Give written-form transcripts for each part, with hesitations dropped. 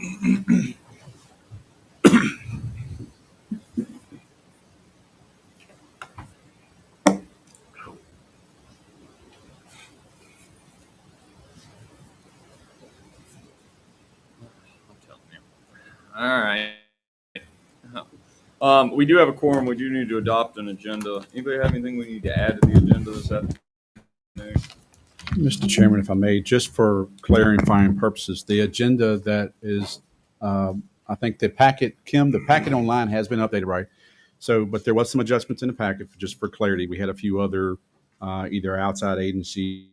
All right. We do have a quorum. We do need to adopt an agenda. Anybody have anything we need to add to the agenda this afternoon? Mr. Chairman, if I may, just for clarifying purposes, the agenda that is, I think the packet, Kim, the packet online has been updated, right? So, but there was some adjustments in the packet, just for clarity. We had a few other either outside agencies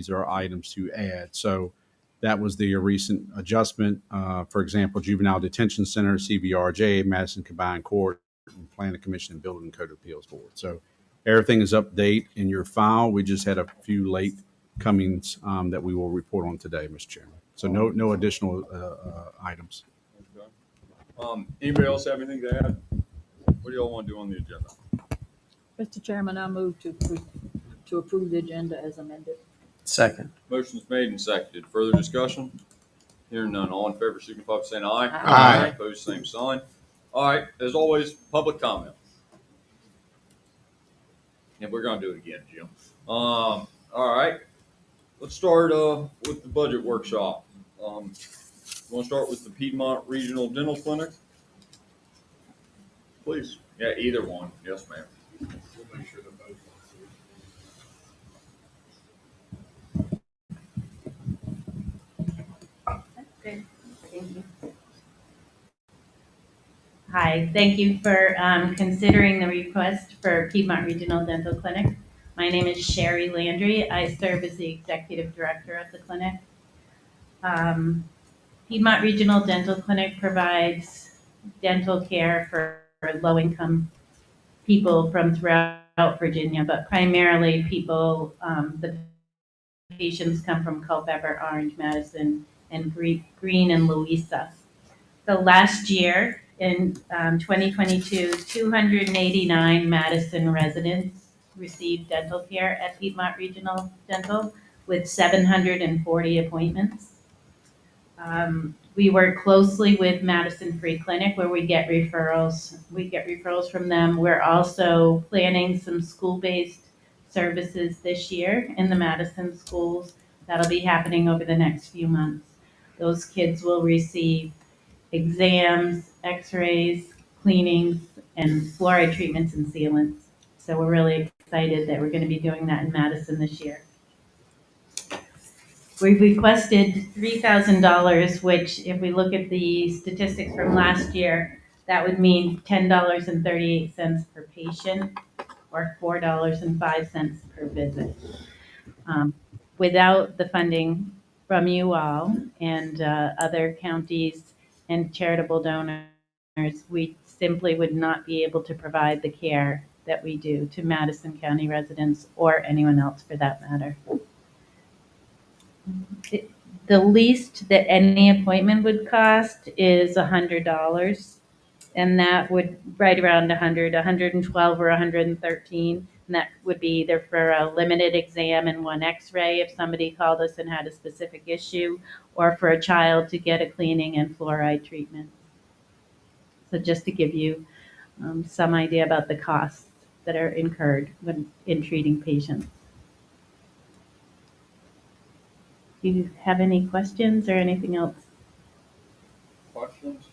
or items to add. So that was the recent adjustment. For example, Juvenile Detention Center, CBRJ, Madison Combined Court, and Planning Commission and Building Code Appeals Board. So everything is update in your file. We just had a few late comings that we will report on today, Mr. Chairman. So no additional items. Okay. Anybody else have anything to add? What do y'all want to do on the agenda? Mr. Chairman, I move to approve the agenda as amended. Second. Motion's made and seconded. Further discussion? Hearing none. All in favor, signify by saying aye. Aye. Opposed, same sign. All right. As always, public comment. And we're going to do it again, Jim. All right. Let's start with the budget workshop. Want to start with the Piedmont Regional Dental Clinic? Please. Yeah, either one. Yes, ma'am. We'll make sure that both. Good. Thank you. Hi, thank you for considering the request for Piedmont Regional Dental Clinic. My name is Sherry Landry. I serve as the executive director of the clinic. Piedmont Regional Dental Clinic provides dental care for low-income people from throughout Virginia, but primarily people, the patients come from Culpeper, Orange, Madison, and Green and Louisa. So last year, in 2022, 289 Madison residents received dental care at Piedmont Regional Dental with 740 appointments. We work closely with Madison Free Clinic where we get referrals. We get referrals from them. We're also planning some school-based services this year in the Madison schools. That'll be happening over the next few months. Those kids will receive exams, x-rays, cleanings, and fluoride treatments and sealants. So we're really excited that we're going to be doing that in Madison this year. We requested $3,000, which if we look at the statistics from last year, that would mean $10.38 per patient or $4.05 per visit. Without the funding from you all and other counties and charitable donors, we simply would not be able to provide the care that we do to Madison County residents or anyone else for that matter. The least that any appointment would cost is $100, and that would right around 100, 112 or 113. And that would be either for a limited exam and one x-ray if somebody called us and had a specific issue, or for a child to get a cleaning and fluoride treatment. So just to give you some idea about the costs that are incurred when in treating patients. Do you have any questions or anything else? Questions?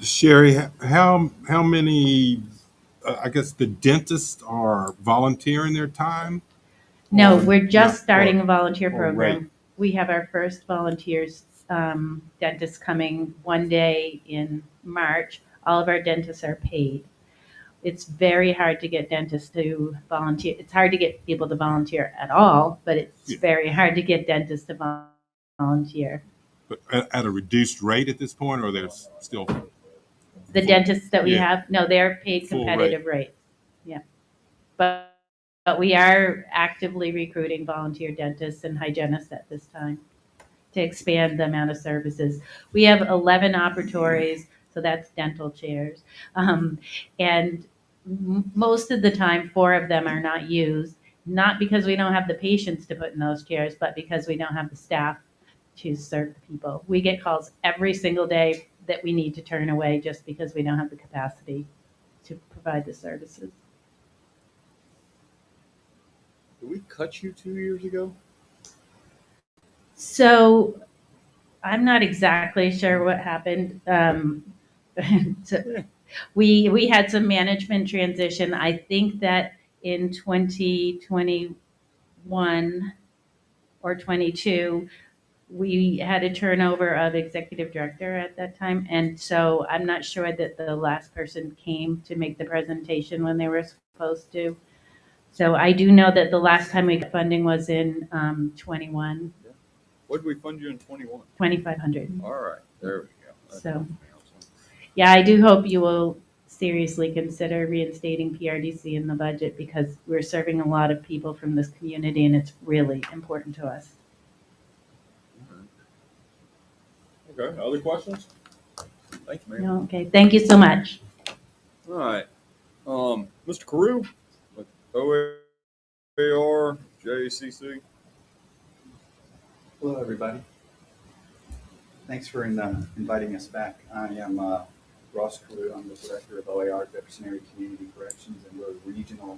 Sherry, how many? I guess the dentists are volunteering their time. No, Or we're just not? starting a volunteer or program. rate? We have our first volunteers dentist coming one day in March. All of our dentists are paid. It's very hard to get dentists to volunteer. It's hard to get people to volunteer at all, but it's Yeah. very hard to get dentists to volunteer. But at a reduced rate at this point, or there's still The dentists that we Yeah. have, no, they're paid Full competitive rates. Yeah. But we are actively recruiting volunteer dentists and hygienists at this time to expand the amount of services. We have 11 operatories, so that's dental chairs. And most of the time, 4 of them are not used, not because we don't have the patients to put in those chairs, but because we don't have the staff to serve the people. We get calls every single day that we need to turn away just because we don't have the capacity to provide the services. Did we cut you 2 years ago? So I'm not exactly sure what happened. So we had some management transition. I think that in 2021 or 22, we had a turnover of executive director at that time. And so I'm not sure that the last person came to make the presentation when they were supposed to. So I do know that the last time we got funding was in 21, What did we fund you in 21? 2,500. All right, there we go. So, yeah, I do hope you will seriously consider reinstating PRDC in the budget because we're serving a lot of people from this community and it's really important to us. Okay, other questions? Thank you, ma'am. No, okay, thank you so much. All right, Mr. Carew with OAR JCC. Hello, everybody. Thanks for inviting us back. I am Ross Carew. I'm the director of OAR, Jefferson Area Community Corrections, and we're a regional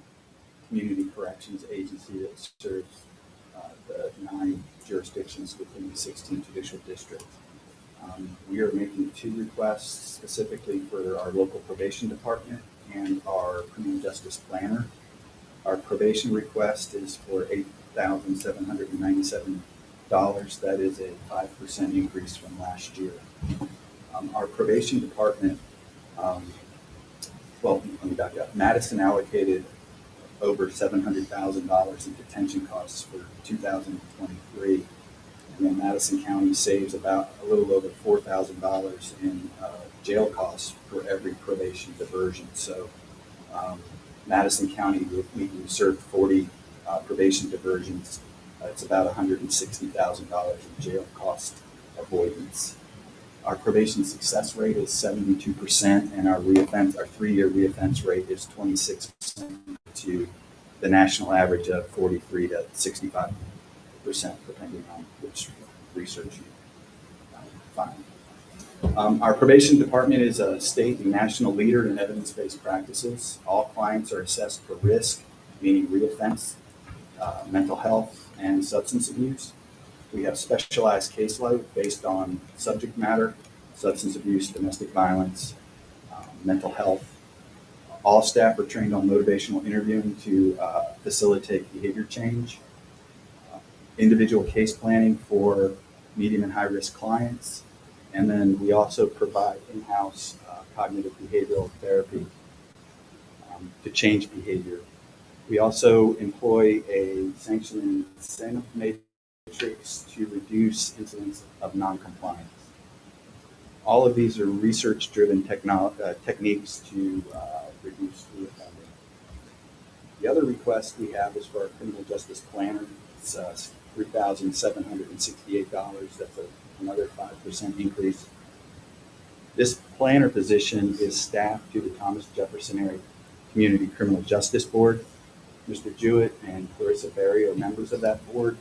community corrections agency that serves the 9 jurisdictions within the 16 judicial districts. We are making 2 requests specifically for our local probation department and our criminal justice planner. Our probation request is for $8,797. That is a 5% increase from last year. Our probation department, well, let me back up. Madison allocated over $700,000 in detention costs for 2023. And then Madison County saves about a little over $4,000 in jail costs for every probation diversion. So Madison County, we served 40 probation diversions. It's about $160,000 in jail cost avoidance. Our probation success rate is 72%, and our 3-year reoffense rate is 26% to the national average of 43 to 65%, depending on which research you find. Our probation department is a state and national leader in evidence-based practices. All clients are assessed for risk, meaning reoffense, mental health, and substance abuse. We have specialized caseload based on subject matter, substance abuse, domestic violence, mental health. All staff are trained on motivational interviewing to facilitate behavior change. Individual case planning for medium and high-risk clients. And then we also provide in-house cognitive behavioral therapy to change behavior. We also employ a sanction and incentive matrix to reduce incidents of noncompliance. All of these are research-driven techniques to reduce reoffending. The other request we have is for our criminal justice planner. It's $3,768. That's another 5% increase. This planner position is staffed to the Thomas Jefferson Area Community Criminal Justice Board. Mr. Jewett and Clarissa Berry are members of that board,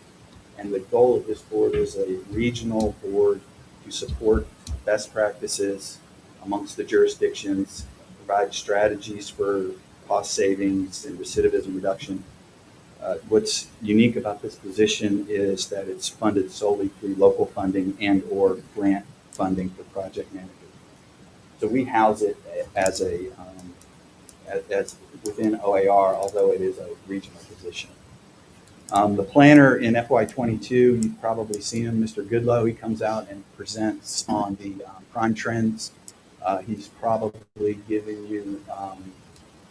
and the goal of this board is a regional board to support best practices amongst the jurisdictions, provide strategies for cost savings and recidivism reduction. What's unique about this position is that it's funded solely through local funding and or grant funding for project managers. So we house it as within OAR, although it is a regional position. The planner in FY22, you've probably seen him, Mr. Goodlow. He comes out and presents on the crime trends. He's probably giving you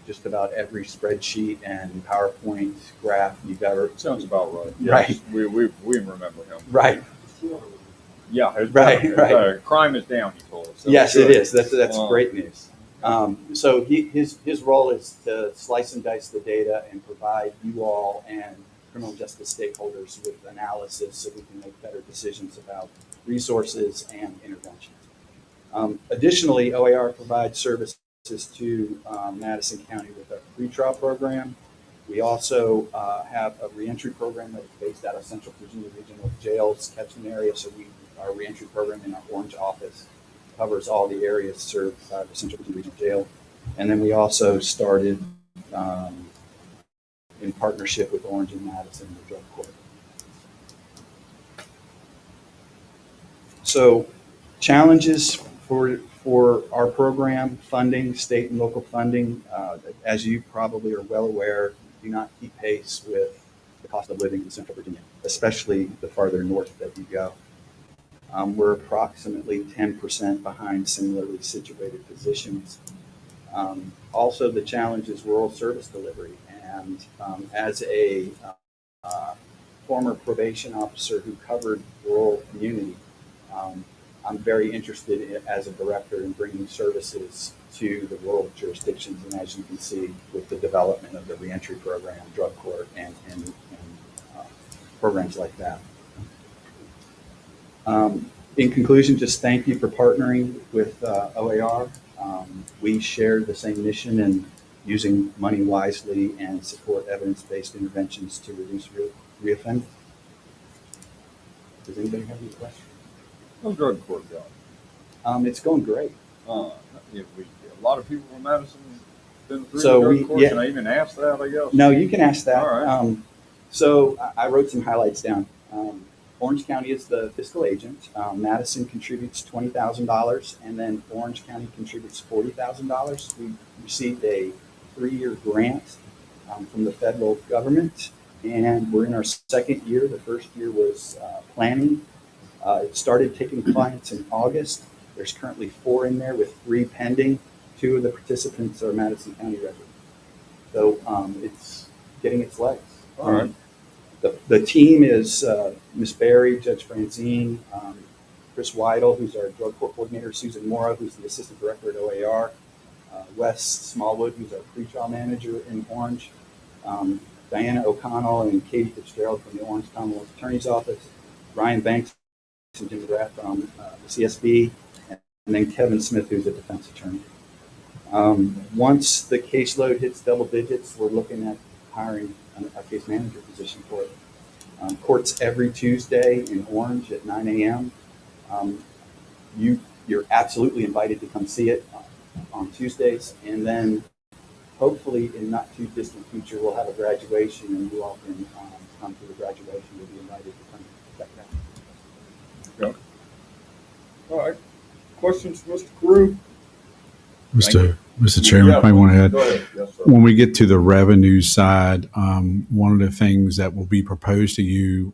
just about every spreadsheet and PowerPoint graph you've ever. Sounds about right. Right. Yes, we remember him. Right. Yeah, it's Right, right. Crime is down, he told us. So Yes, good. it is. That's great news. So his role is to slice and dice the data and provide you all and criminal justice stakeholders with analysis so we can make better decisions about resources and interventions. Additionally, OAR provides services to Madison County with our pretrial program. We also have a reentry program that is based out of Central Virginia Regional Jail's catchment area, so we our reentry program in our Orange office covers all the areas served by the Central Virginia Regional Jail. And then we also started in partnership with Orange and Madison, the drug court. So challenges for our program, funding, state and local funding, as you probably are well aware, do not keep pace with the cost of living in Central Virginia, especially the farther north that you go. We're approximately 10% behind similarly situated positions. Also, the challenge is rural service delivery. And as a former probation officer who covered rural community, I'm very interested as a director in bringing services to the rural jurisdictions. And as you can see with the development of the reentry program, drug court, and programs like that. In conclusion, just thank you for partnering with OAR. We share the same mission in using money wisely and support evidence-based interventions to reduce reoffending. Does anybody have any questions? How's drug court going? It's going great. If we, a lot of people from Madison been through So the drug we- court. yeah. Can I even ask that, I guess? No, you can ask that. All right. So I wrote some highlights down. Orange County is the fiscal agent. Madison contributes $20,000, and then Orange County contributes $40,000. We received a 3-year grant from the federal government, and we're in our second year. The first year was planning. It started taking clients in August. There's currently 4 in there with 3 pending. 2 of the participants are Madison County residents. So it's getting its legs. All right. The team is Ms. Barry, Judge Franzine, Chris Weidel, who's our drug court coordinator, Susan Mora, who's the assistant director at OAR, Wes Smallwood, who's our pretrial manager in Orange, Diana O'Connell and Katie Fitzgerald from the Orange Commonwealth Attorney's Office, Ryan Banks and Jim McGrath from the CSB, and then Kevin Smith, who's a defense attorney. Once the caseload hits double digits, we're looking at hiring a case manager position for it. Courts every Tuesday in Orange at 9 a.m. You're absolutely invited to come see it on Tuesdays, and then hopefully in not too distant future we'll have a graduation, and you all can come to the graduation. You'll be invited to come check that out. Okay. All right. Questions, Mr. Carew? Mr. Chairman, I want to add. Go ahead. Yes, sir. When we get to the revenue side, one of the things that will be proposed to you,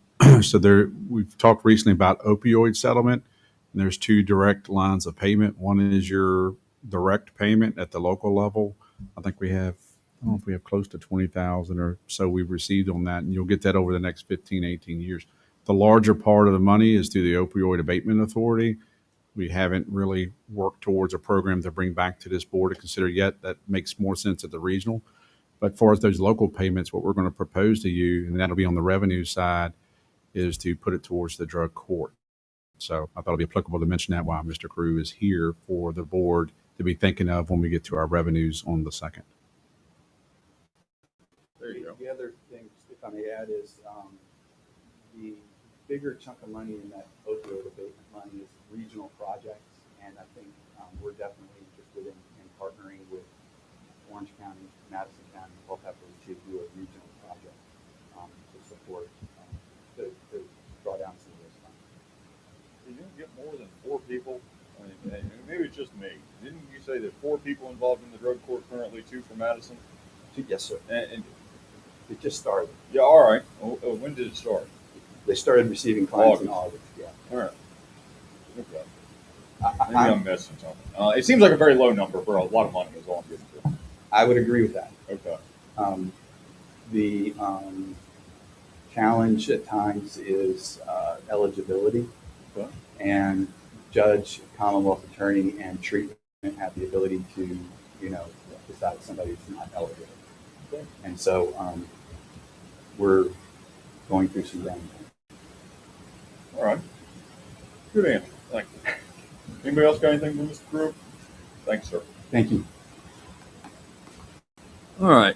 we've talked recently about opioid settlement, and there's 2 direct lines of payment. One is your direct payment at the local level. I think I don't know if we have close to 20,000 or so we've received on that, and you'll get that over the next 15, 18 years. The larger part of the money is through the Opioid Abatement Authority. We haven't really worked towards a program to bring back to this board to consider yet. That makes more sense at the regional. But as far as those local payments, what we're going to propose to you, and that'll be on the revenue side, is to put it towards the drug court. So I thought it'd be applicable to mention that while Mr. Carew is here for the board to be thinking of when we get to our revenues on the 2nd. There you go. The other thing, if I may add, is the bigger chunk of money in that opioid abatement money is regional projects, and I think we're definitely interested in partnering with Orange County, Madison County, Culpeper to do a regional project to support, to draw down some of those funds. Did you get more than 4 people? I mean, maybe it's just me. Didn't you say that 4 people involved in the drug court currently, 2 from Madison? Yes, sir. And It just started. yeah, all right. When did it start? They started receiving clients in August. Yeah. All right. Okay. Maybe I I'm missing something. It seems like a very low number for a lot of money. Is all I'm getting to. would agree with that. Okay. The challenge at times is eligibility, Okay. and judge, Commonwealth attorney, and treatment have the ability to, decide if somebody's not eligible. Okay. And so we're going through some ground. All right. Good answer. Thank you. Anybody else got anything from Mr. Carew? Thanks, sir. Thank you. All right.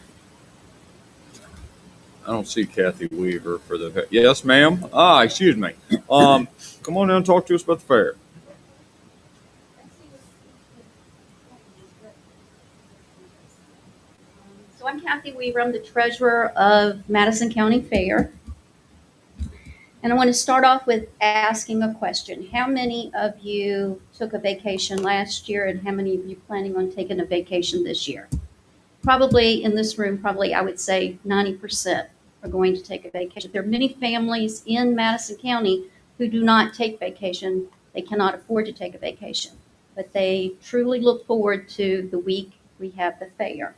I don't see Kathy Weaver for the, yes, ma'am. Excuse me. Come on down and talk to us about the fair. So I'm Kathy Weaver. I'm the treasurer of Madison County Fair. And I want to start off with asking a question. How many of you took a vacation last year, and how many of you planning on taking a vacation this year? Probably in this room, probably I would say 90% are going to take a vacation. There are many families in Madison County who do not take vacation. They cannot afford to take a vacation, but they truly look forward to the week we have the fair.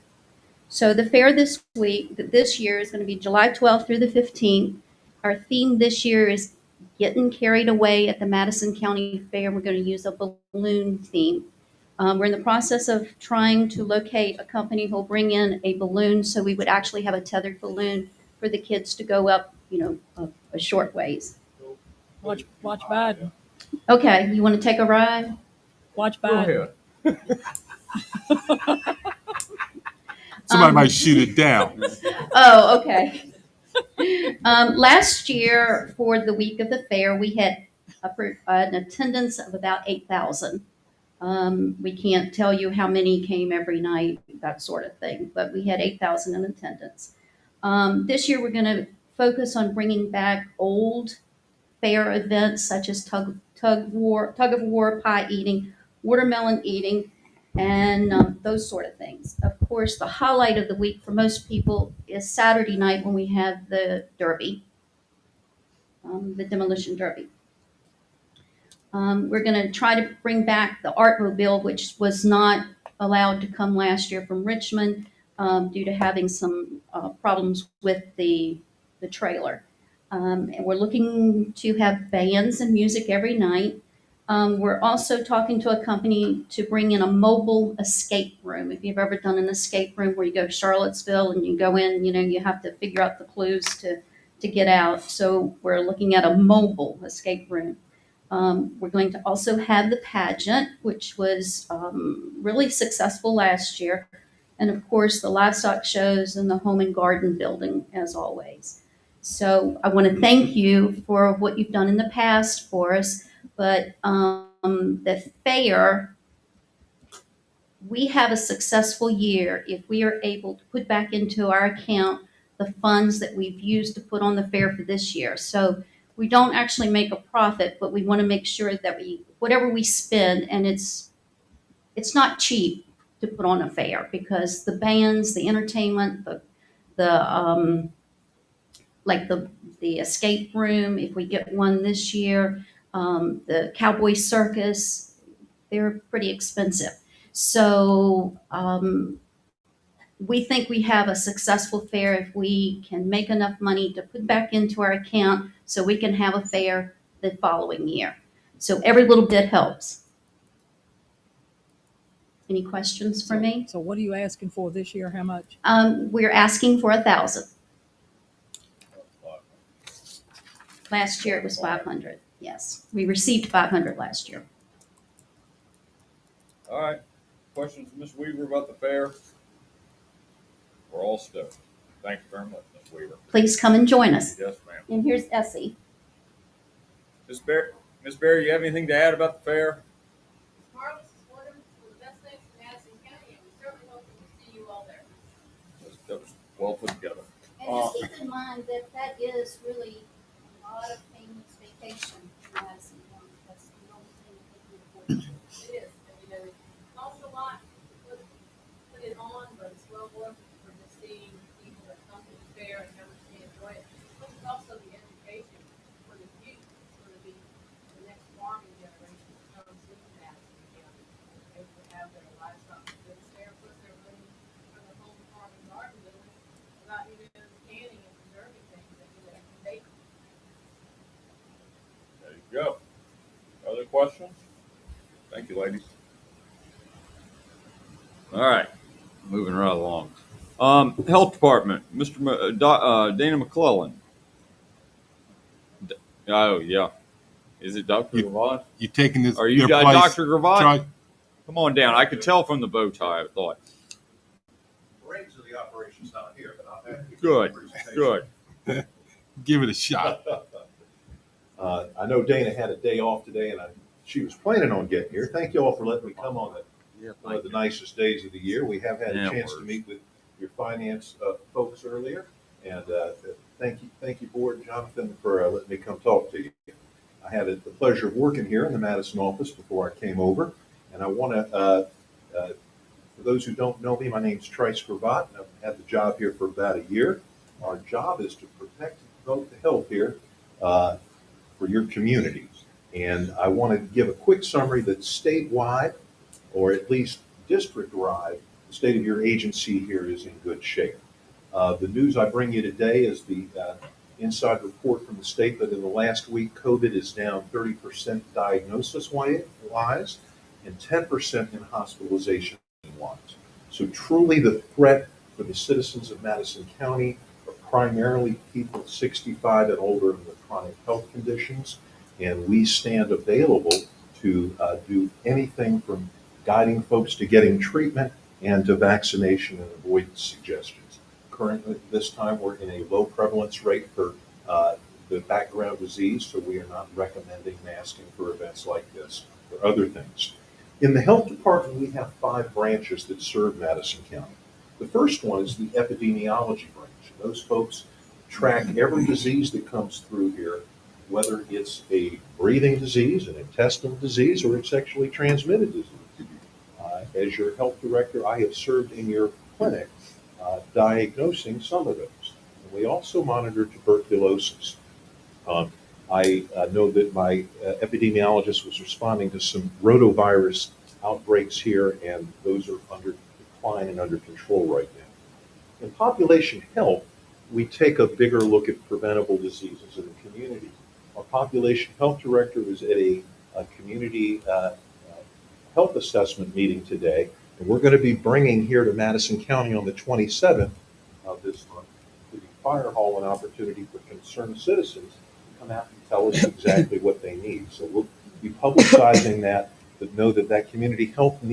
So the fair this year is going to be July 12th through the 15th. Our theme this year is Getting Carried Away at the Madison County Fair. We're going to use a balloon theme. We're in the process of trying to locate a company who'll bring in a balloon, so we would actually have a tethered balloon for the kids to go up, a short ways. Watch Biden. Okay, you want to take a ride? Watch Go Biden. ahead. Somebody Um, might shoot it down. Oh, okay. Last year, for the week of the fair, we had an attendance of about 8,000. We can't tell you how many came every night, that sort of thing, but we had 8,000 in attendance. This year, we're going to focus on bringing back old fair events such as tug of war, pie eating, watermelon eating, and those sort of things. Of course, the highlight of the week for most people is Saturday night when we have the derby, the demolition derby. We're going to try to bring back the Artmobile, which was not allowed to come last year from Richmond due to having some problems with the trailer. And we're looking to have bands and music every night. We're also talking to a company to bring in a mobile escape room. If you've ever done an escape room where you go to Charlottesville and you go in, you have to figure out the clues to get out. So we're looking at a mobile escape room. We're going to also have the pageant, which was really successful last year. And of course, the livestock shows and the home and garden building, as always. So I want to thank you for what you've done in the past for us. But the fair, we have a successful year if we are able to put back into our account the funds that we've used to put on the fair for this year. So we don't actually make a profit, but we want to make sure that whatever we spend, and it's not cheap to put on a fair because the bands, the entertainment, the like the escape room, if we get one this year, the cowboy circus, they're pretty expensive. So we think we have a successful fair if we can make enough money to put back into our account so we can have a fair the following year. So every little bit helps. Any questions for me? So what are you asking for this year? How much? We're asking for 1,000. Last year it was 500. Yes, we received 500 last year. All right. Questions, Ms. Weaver, about the fair? We're all stoked. Thank you very much, Ms. Weaver. Please come and join us. Yes, ma'am. And here's Essie. Ms. Berry, you have anything to add about the fair? Marvelous is one of the best things in Madison County, and we certainly hope to see you all there. That was well put together. And just keep in mind that that is really a lot of families' vacation in Madison County. That's the only thing that we afford. It is, and it costs a lot to put it on, but it's well worth it for just seeing people that come to the fair and how much they enjoy it. But it's also the education for the youth. It's going to be the next farming generation that comes into Madison County. They will have their livestock business there, plus they're learning from the home farm and garden business about even canning and preserving things that they can. There you go. Other questions? Thank you, ladies. All right, moving right along. Health Department, Dana McClellan. Oh, yeah. Is it Dr. Gravant? You taking this? Are you your place, Dr. Gravant? Charlie? Come on down. I could tell from the bow tie, I thought. Brains of the operation's not here, but I'll have to. Good, good. Give it a shot. I know Dana had a day off today, and she was planning on getting here. Thank you all for letting me come on one of the nicest days of the year. We have had Yeah, a it chance to works. meet with your finance folks earlier, and thank you, Board Jonathan, for letting me come talk to you. I had the pleasure of working here in the Madison office before I came over, and I want to, for those who don't know me, my name's Trice Cravat, and I've had the job here for about a year. Our job is to protect and promote the health here for your communities. And I want to give a quick summary that statewide, or at least district-wide, the state of your agency here is in good shape. The news I bring you today is the inside report from the state that in the last week, COVID is down 30% diagnosis-wise and 10% in hospitalization-wise. So truly the threat for the citizens of Madison County are primarily people 65 and older with chronic health conditions, and we stand available to do anything from guiding folks to getting treatment and to vaccination and avoidance suggestions. Currently, at this time, we're in a low prevalence rate for the background disease, so we are not recommending masking for events like this or other things. In the health department, we have 5 branches that serve Madison County. The first one is the epidemiology branch. Those folks track every disease that comes through here, whether it's a breathing disease, an intestinal disease, or a sexually transmitted disease. As your health director, I have served in your clinic diagnosing some of those. And we also monitor tuberculosis. I know that my epidemiologist was responding to some rotavirus outbreaks here, and those are under decline and under control right now. In population health, we take a bigger look at preventable diseases in the community. Our population health director was at a community health assessment meeting today, and we're going to be bringing here to Madison County on the 27th of this month to the fire hall an opportunity for concerned citizens to come out and tell us exactly what they need. So we'll be publicizing that, but know that that community health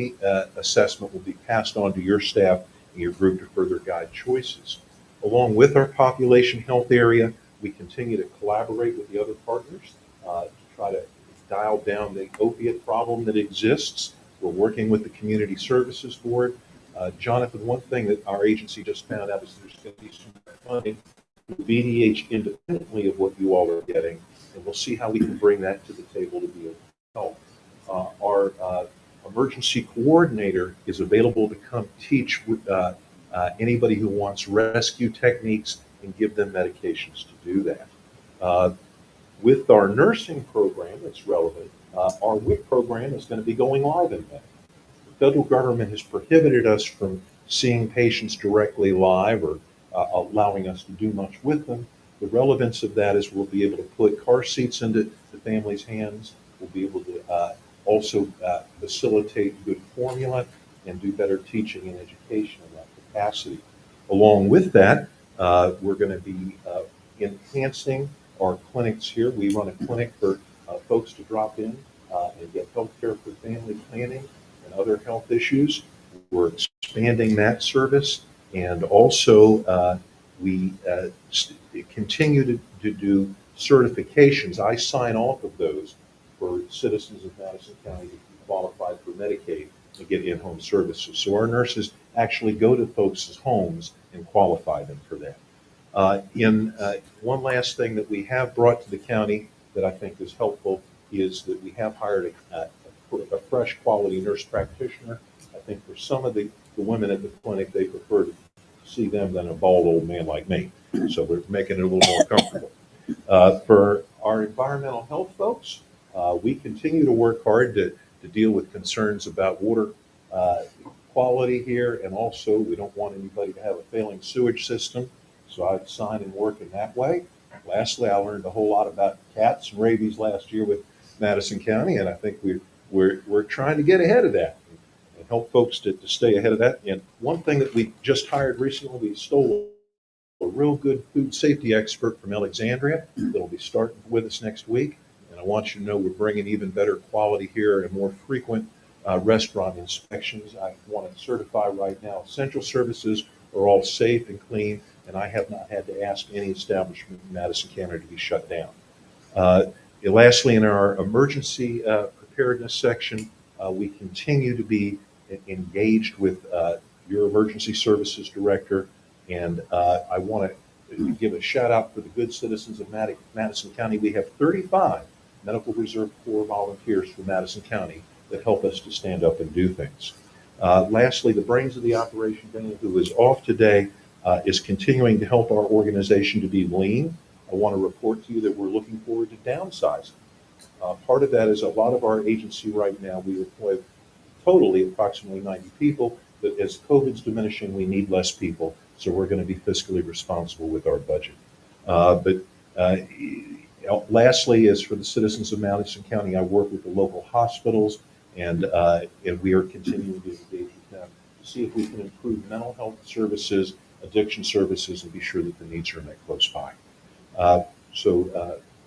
assessment will be passed on to your staff and your group to further guide choices. Along with our population health area, we continue to collaborate with the other partners to try to dial down the opiate problem that exists. We're working with the Community Services Board. Jonathan, one thing that our agency just found out is there's going to be some funding for VDH independently of what you all are getting, and we'll see how we can bring that to the table to be of help. Our emergency coordinator is available to come teach anybody who wants rescue techniques and give them medications to do that. With our nursing program that's relevant, our WIC program is going to be going live in May. The federal government has prohibited us from seeing patients directly live or allowing us to do much with them. The relevance of that is we'll be able to put car seats into the family's hands. We'll be able to also facilitate good formula and do better teaching and education in that capacity. Along with that, we're going to be enhancing our clinics here. We run a clinic for folks to drop in and get health care for family planning and other health issues. We're expanding that service, and also we continue to do certifications. I sign off of those for citizens of Madison County to be qualified for Medicaid and get in-home services. So our nurses actually go to folks' homes and qualify them for that. One last thing that we have brought to the county that I think is helpful is that we have hired a fresh quality nurse practitioner. I think for some of the women at the clinic, they prefer to see them than a bald old man like me. So we're making it a little more comfortable. For our environmental health folks, we continue to work hard to deal with concerns about water quality here, and also we don't want anybody to have a failing sewage system. So I sign and work in that way. Lastly, I learned a whole lot about cats and rabies last year with Madison County, and I think we're trying to get ahead of that and help folks to stay ahead of that. And one thing that we just hired recently, we stole a real good food safety expert from Alexandria that'll be starting with us next week. And I want you to know we're bringing even better quality here and more frequent restaurant inspections. I want to certify right now, essential services are all safe and clean. and I have not had to ask any establishment in Madison County to be shut down. Lastly, in our emergency preparedness section, we continue to be engaged with your emergency services director, and I want to give a shout out for the good citizens of Madison County. We have 35 Medical Reserve Corps volunteers from Madison County that help us to stand up and do things. Lastly, the brains of the operation, Dana, who is off today, is continuing to help our organization to be lean. I want to report to you that we're looking forward to downsizing. Part of that is a lot of our agency right now, we employ totally approximately 90 people, but as COVID's diminishing, we need less people, so we're going to be fiscally responsible with our budget. Lastly, as for the citizens of Madison County, I work with the local hospitals, and we are continuing to engage with them to see if we can improve mental health services, addiction services, and be sure that the needs are met close by.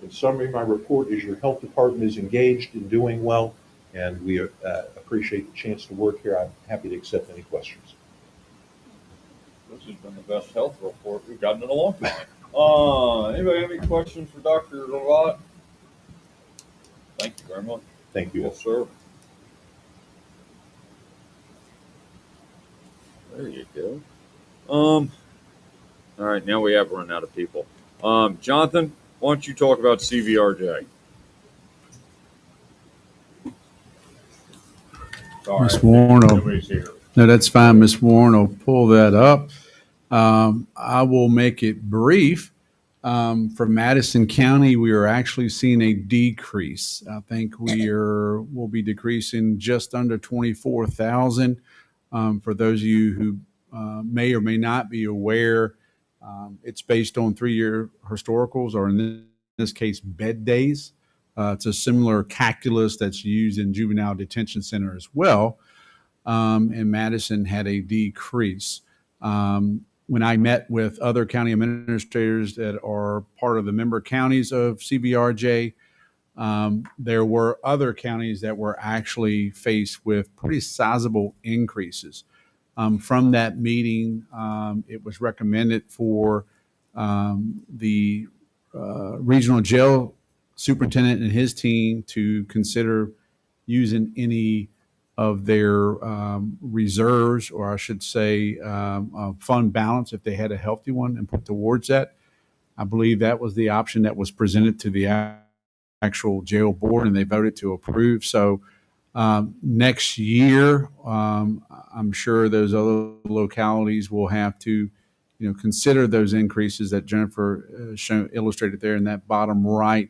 In summary, my report is your health department is engaged and doing well, and we appreciate the chance to work here. I'm happy to accept any questions. This has been the best health report we've gotten in a long time. Anybody have any questions for Dr. Lott? Thank you very much. Thank you. Yes, sir. There you go. All right, now we have run out of people. Jonathan, why don't you talk about CVRJ? Sorry, Ms. Warren, nobody's here. no, that's fine. Ms. Warren will pull that up. I will make it brief. For Madison County, we are actually seeing a decrease. I think we'll be decreasing just under 24,000. For those of you who may or may not be aware, it's based on 3-year historicals, or in this case, bed days. It's a similar calculus that's used in juvenile detention center as well. And Madison had a decrease. When I met with other county administrators that are part of the member counties of CVRJ, there were other counties that were actually faced with pretty sizable increases. From that meeting, it was recommended for the regional jail superintendent and his team to consider using any of their reserves, or I should say fund balance if they had a healthy one, and put towards that. I believe that was the option that was presented to the actual jail board, and they voted to approve. So next year, I'm sure those other localities will have to consider those increases that Jennifer illustrated there in that bottom right.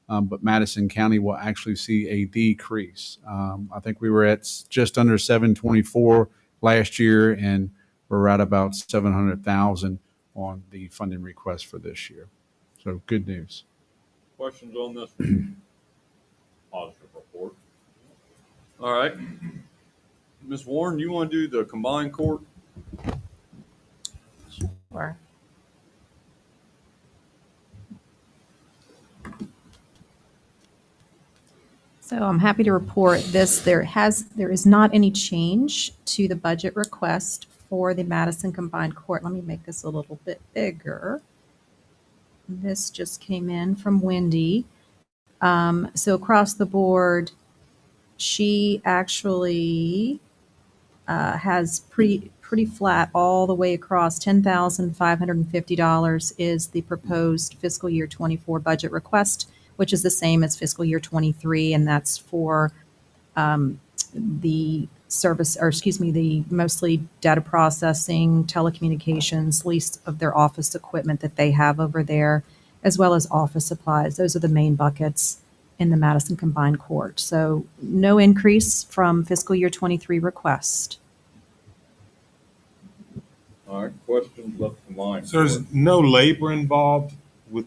But Madison County will actually see a decrease. I think we were at just under 724 last year, and we're right about 700,000 on the funding request for this year. So good news. Questions on this positive report? All right. Ms. Warren, you want to do the combined court? Sure. So I'm happy to report this. There is not any change to the budget request for the Madison Combined Court. Let me make this a little bit bigger. This just came in from Wendy. So across the board, she actually has pretty flat all the way across. $10,550 is the proposed fiscal year 24 budget request, which is the same as fiscal year 23, and that's for the service, or excuse me, the mostly data processing, telecommunications, lease of their office equipment that they have over there, as well as office supplies. Those are the main buckets in the Madison Combined Court. So no increase from fiscal year 23 request. All right, questions about the combined So there's court? no labor involved with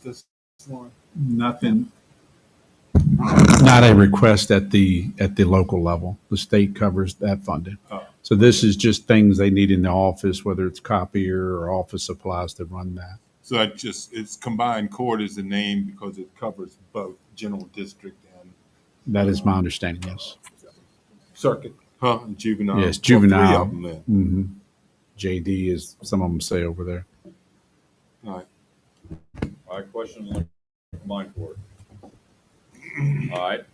this one? Nothing. Not a request at the local level. The state covers that funding. Oh. So this is just things they need in the office, whether it's copier or office supplies to run that. So it's combined court is the name because it covers both general district and That is my understanding, yes. circuit, and juvenile. Yes, Well, juvenile. three of them then. JD, as some of them say over there. All right. All right, questions on the combined court? All right,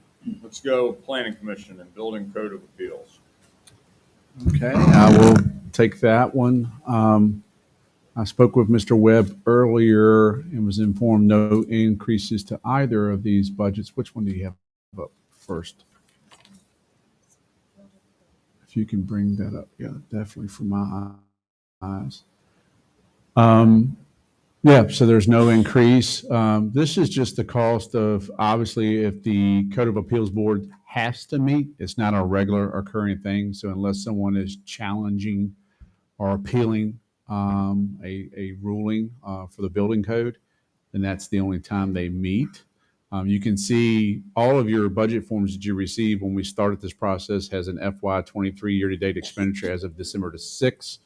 let's go planning commission and building code of appeals. Okay, I will take that one. I spoke with Mr. Webb earlier and was informed no increases to either of these budgets. Which one do you have up first? If you can bring that up, yeah, definitely for my eyes. Yeah, so there's no increase. This is just the cost of, obviously, if the Code of Appeals Board has to meet, it's not a regular occurring thing. So unless someone is challenging or appealing a ruling for the building code, then that's the only time they meet. You can see all of your budget forms that you receive when we started this process has an FY23 year-to-date expenditure as of December the 6th.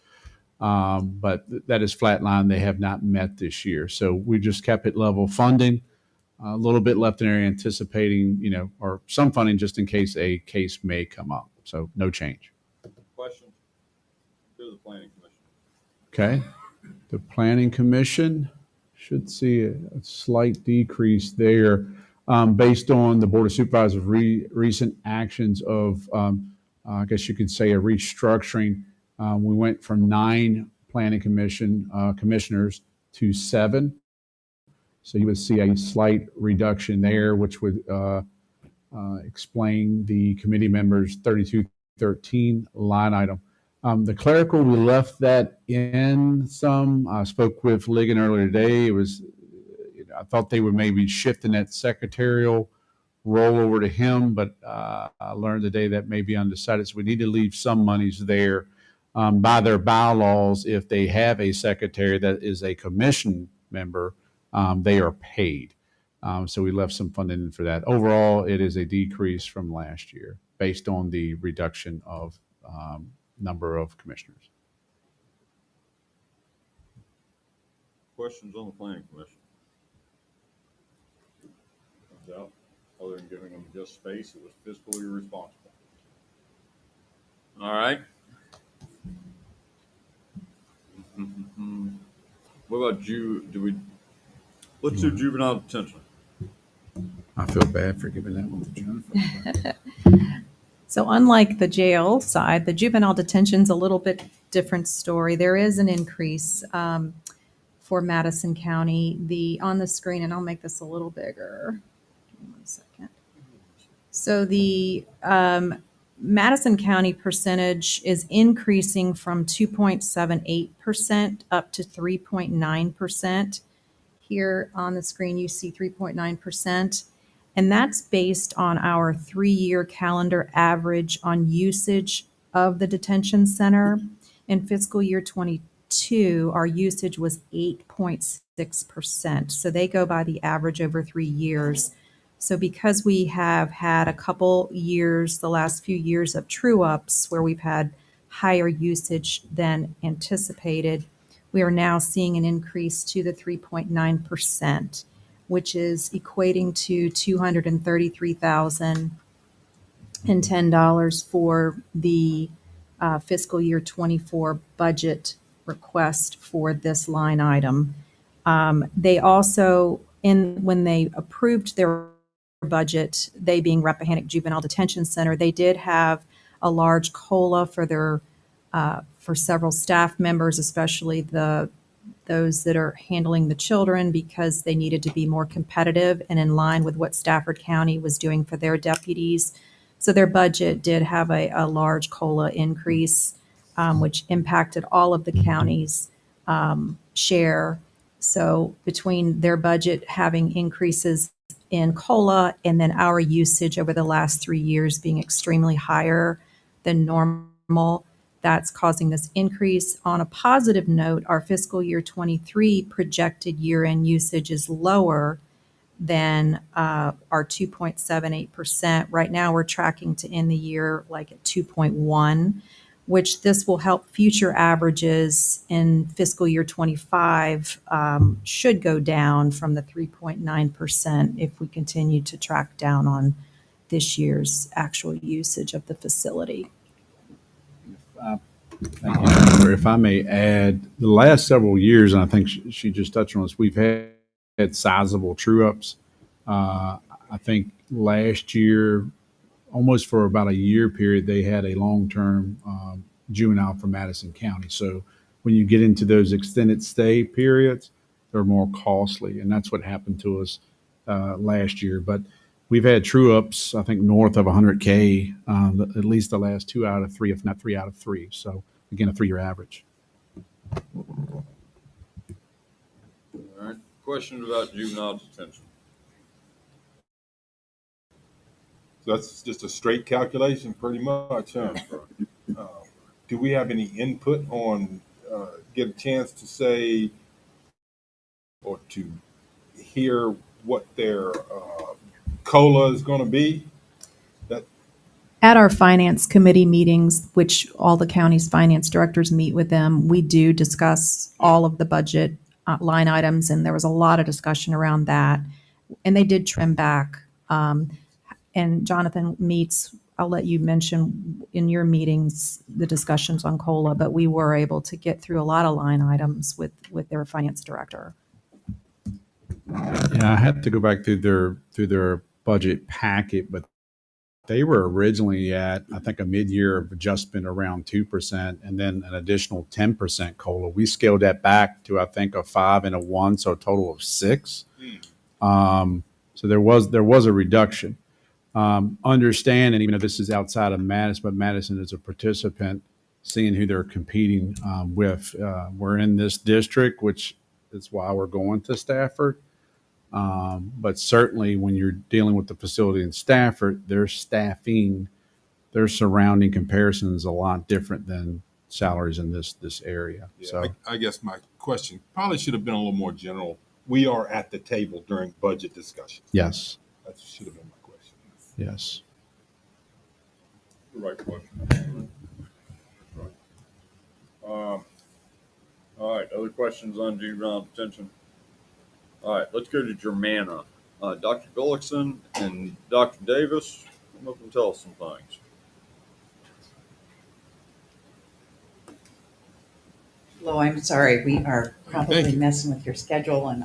But that is flatline. They have not met this year. So we just kept it level funding, a little bit left in there anticipating, or some funding just in case a case may come up. So no change. Questions? Go to the planning commission. Okay. The Planning Commission should see a slight decrease there based on the Board of Supervisors' recent actions of, I guess you could say, a restructuring. We went from 9 Planning Commission commissioners to 7. So you would see a slight reduction there, which would explain the committee members' 3213 line item. The clerical, we left that in some. I spoke with Ligon earlier today. It was, I thought they were maybe shifting that secretarial role over to him, but I learned today that may be undecided. So we need to leave some monies there. By their bylaws, if they have a secretary that is a commission member, they are paid. So we left some funding in for that. Overall, it is a decrease from last year based on the reduction of number of commissioners. Questions on the planning commission? Turns out, other than giving them just space, it was fiscally responsible. All right. What about let's do juvenile detention. I feel bad for giving that one to Jennifer. So unlike the jail side, the juvenile detention's a little bit different story. There is an increase for Madison County. On the screen, and I'll make this a little bigger. Give me 1 second. So the Madison County percentage is increasing from 2.78% up to 3.9%. Here on the screen, you see 3.9%. And that's based on our 3-year calendar average on usage of the detention center. In fiscal year 22, our usage was 8.6%. So they go by the average over 3 years. So because we have had a couple years, the last few years of true ups where we've had higher usage than anticipated, we are now seeing an increase to the 3.9%, which is equating to $233,010 for the fiscal year 24 budget request for this line item. They also, when they approved their budget, they being Rappahannock Juvenile Detention Center, they did have a large COLA for their for several staff members, especially those that are handling the children, because they needed to be more competitive and in line with what Stafford County was doing for their deputies. So their budget did have a large COLA increase, which impacted all of the counties' share. So between their budget having increases in COLA and then our usage over the last 3 years being extremely higher than normal, that's causing this increase. On a positive note, our fiscal year 23 projected year-end usage is lower than our 2.78%. Right now, we're tracking to end the year like at 2.1, which this will help future averages in fiscal year 25 should go down from the 3.9% if we continue to track down on this year's actual usage of the facility. I Thank you, Jennifer. If I may add, the last several years, and I think she just touched on this, we've had sizable true ups. I think last year, almost for about a year period, they had a long-term juvenile for Madison County. So when you get into those extended stay periods, they're more costly, and that's what happened to us last year. But we've had true ups, I think, north of 100K, at least the last 2 out of 3, if not 3 out of 3. So again, a 3-year average. All right. Questions about juvenile detention? So that's just a straight calculation, pretty much, huh? Uh, Do we have any input on, get a chance to say, or to hear what their COLA is gonna be? That, At our finance committee meetings, which all the county's finance directors meet with them, we do discuss all of the budget line items, and there was a lot of discussion around that. And they did trim back. And Jonathan meets, I'll let you mention in your meetings, the discussions on COLA, but we were able to get through a lot of line items with their finance director. Yeah, I had to go back through their budget packet, but they were originally at, I think, a mid-year adjustment around 2%, and then an additional 10% COLA. We scaled that back to, I think, a 5 and a 1, so a total of 6. So there was a reduction. Understand, and even though this is outside of Madison, but Madison is a participant, seeing who they're competing with. We're in this district, which is why we're going to Stafford. But certainly when you're dealing with the facility in Stafford, their staffing, their surrounding comparison is a lot different than salaries in this area. yeah, So I guess my question probably should have been a little more general. We are at the table during budget discussions. yes, That should have been my question. yes. The right question. All right, other questions on juvenile detention? All right, let's go to Germanna. Dr. Gullickson and Dr. Davis, come up and tell us some things. Hello, I'm sorry. We are Thank probably you. messing with your schedule, and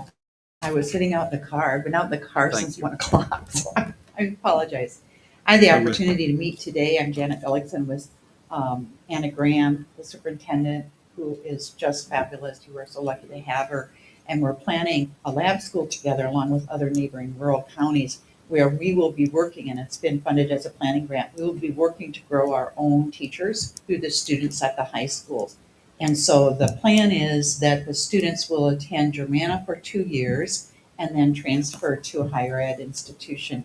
I was sitting out in the car. I've been out in the car Thank since you. 1 o'clock, so I apologize. I had the opportunity to meet today. I'm Janet Ellickson with Anna Graham, the superintendent, who is just fabulous. You were so lucky to have her. And we're planning a lab school together along with other neighboring rural counties where we will be working, and it's been funded as a planning grant. We will be working to grow our own teachers through the students at the high schools. And so the plan is that the students will attend Germanna for 2 years and then transfer to a higher ed institution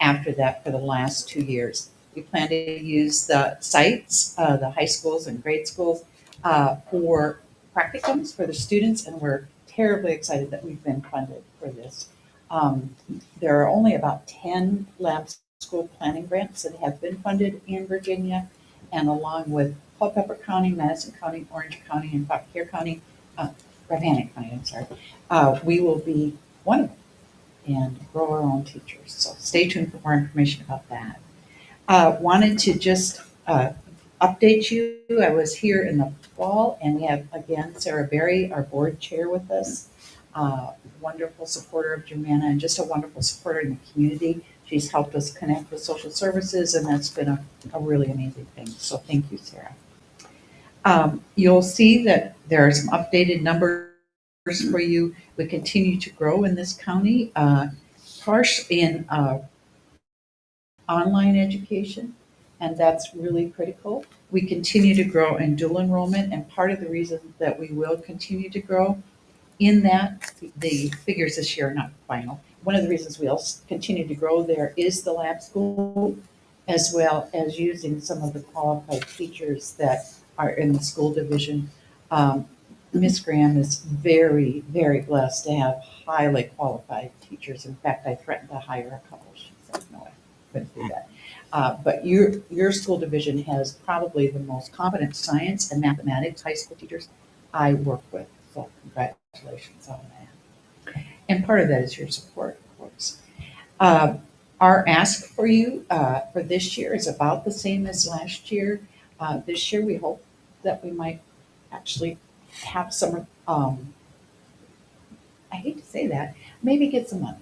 after that for the last 2 years. We plan to use the sites, the high schools and grade schools, for practicums for the students, and we're terribly excited that we've been funded for this. There are only about 10 lab school planning grants that have been funded in Virginia, and along with Culpeper County, Madison County, Orange County, and Fauquier County, Rappahannock County, I'm sorry, we will be one of them and grow our own teachers. So stay tuned for more information about that. Wanted to just update you. I was here in the fall, and we have, again, Sarah Berry, our board chair, with us. Wonderful supporter of Germanna and just a wonderful supporter in the community. She's helped us connect with social services, and that's been a really amazing thing. So thank you, Sarah. You'll see that there are some updated numbers for you. We continue to grow in this county, partially in online education, and that's really critical. We continue to grow in dual enrollment, and part of the reason that we will continue to grow in that, the figures this year are not final. One of the reasons we'll continue to grow there is the lab school, as well as using some of the qualified teachers that are in the school division. Ms. Graham is very, very blessed to have highly qualified teachers. In fact, I threatened to hire a couple. She said, no, I couldn't do that. But your school division has probably the most competent science and mathematics high school teachers I work with. So congratulations on that. And part of that is your support, of course. Our ask for you for this year is about the same as last year. This year, we hope that we might actually have some, I hate to say that, maybe get some money.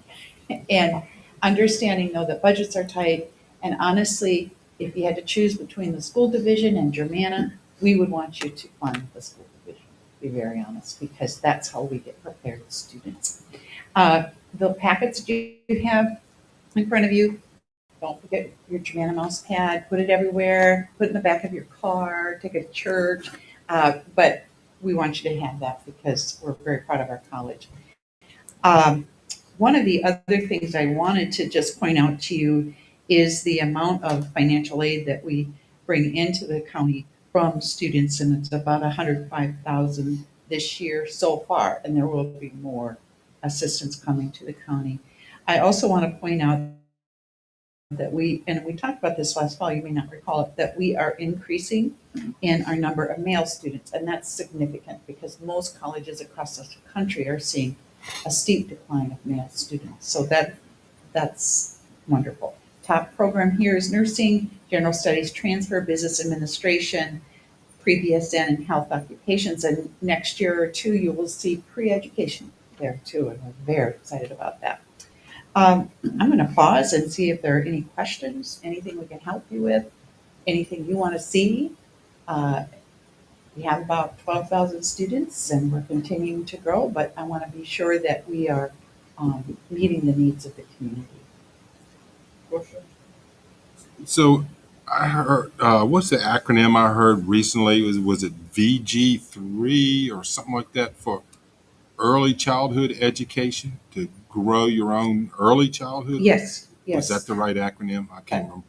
And understanding though that budgets are tight, and honestly, if you had to choose between the school division and Germanna, we would want you to fund the school division, to be very honest, because that's how we get prepared as students. The packets that you have in front of you, don't forget your Germanna mouse pad, put it everywhere, put it in the back of your car, take it to church. But we want you to have that because we're very proud of our college. One of the other things I wanted to just point out to you is the amount of financial aid that we bring into the county from students, and it's about 105,000 this year so far, and there will be more assistance coming to the county. I also want to point out that we talked about this last fall, you may not recall it, that we are increasing in our number of male students, and that's significant because most colleges across the country are seeing a steep decline of male students. So that's wonderful. Top program here is nursing, general studies transfer, business administration, pre-BSN, and health occupations. And next year or two, you will see pre-education there too, and we're very excited about that. I'm going to pause and see if there are any questions, anything we can help you with, anything you want to see. We have about 12,000 students and we're continuing to grow, but I want to be sure that we are meeting the needs of the community. So I heard, what's the acronym I heard recently? Was it VG3 or something like that for early childhood education, to grow your own early childhood? Yes, Was yes. that the right acronym? I can't remember.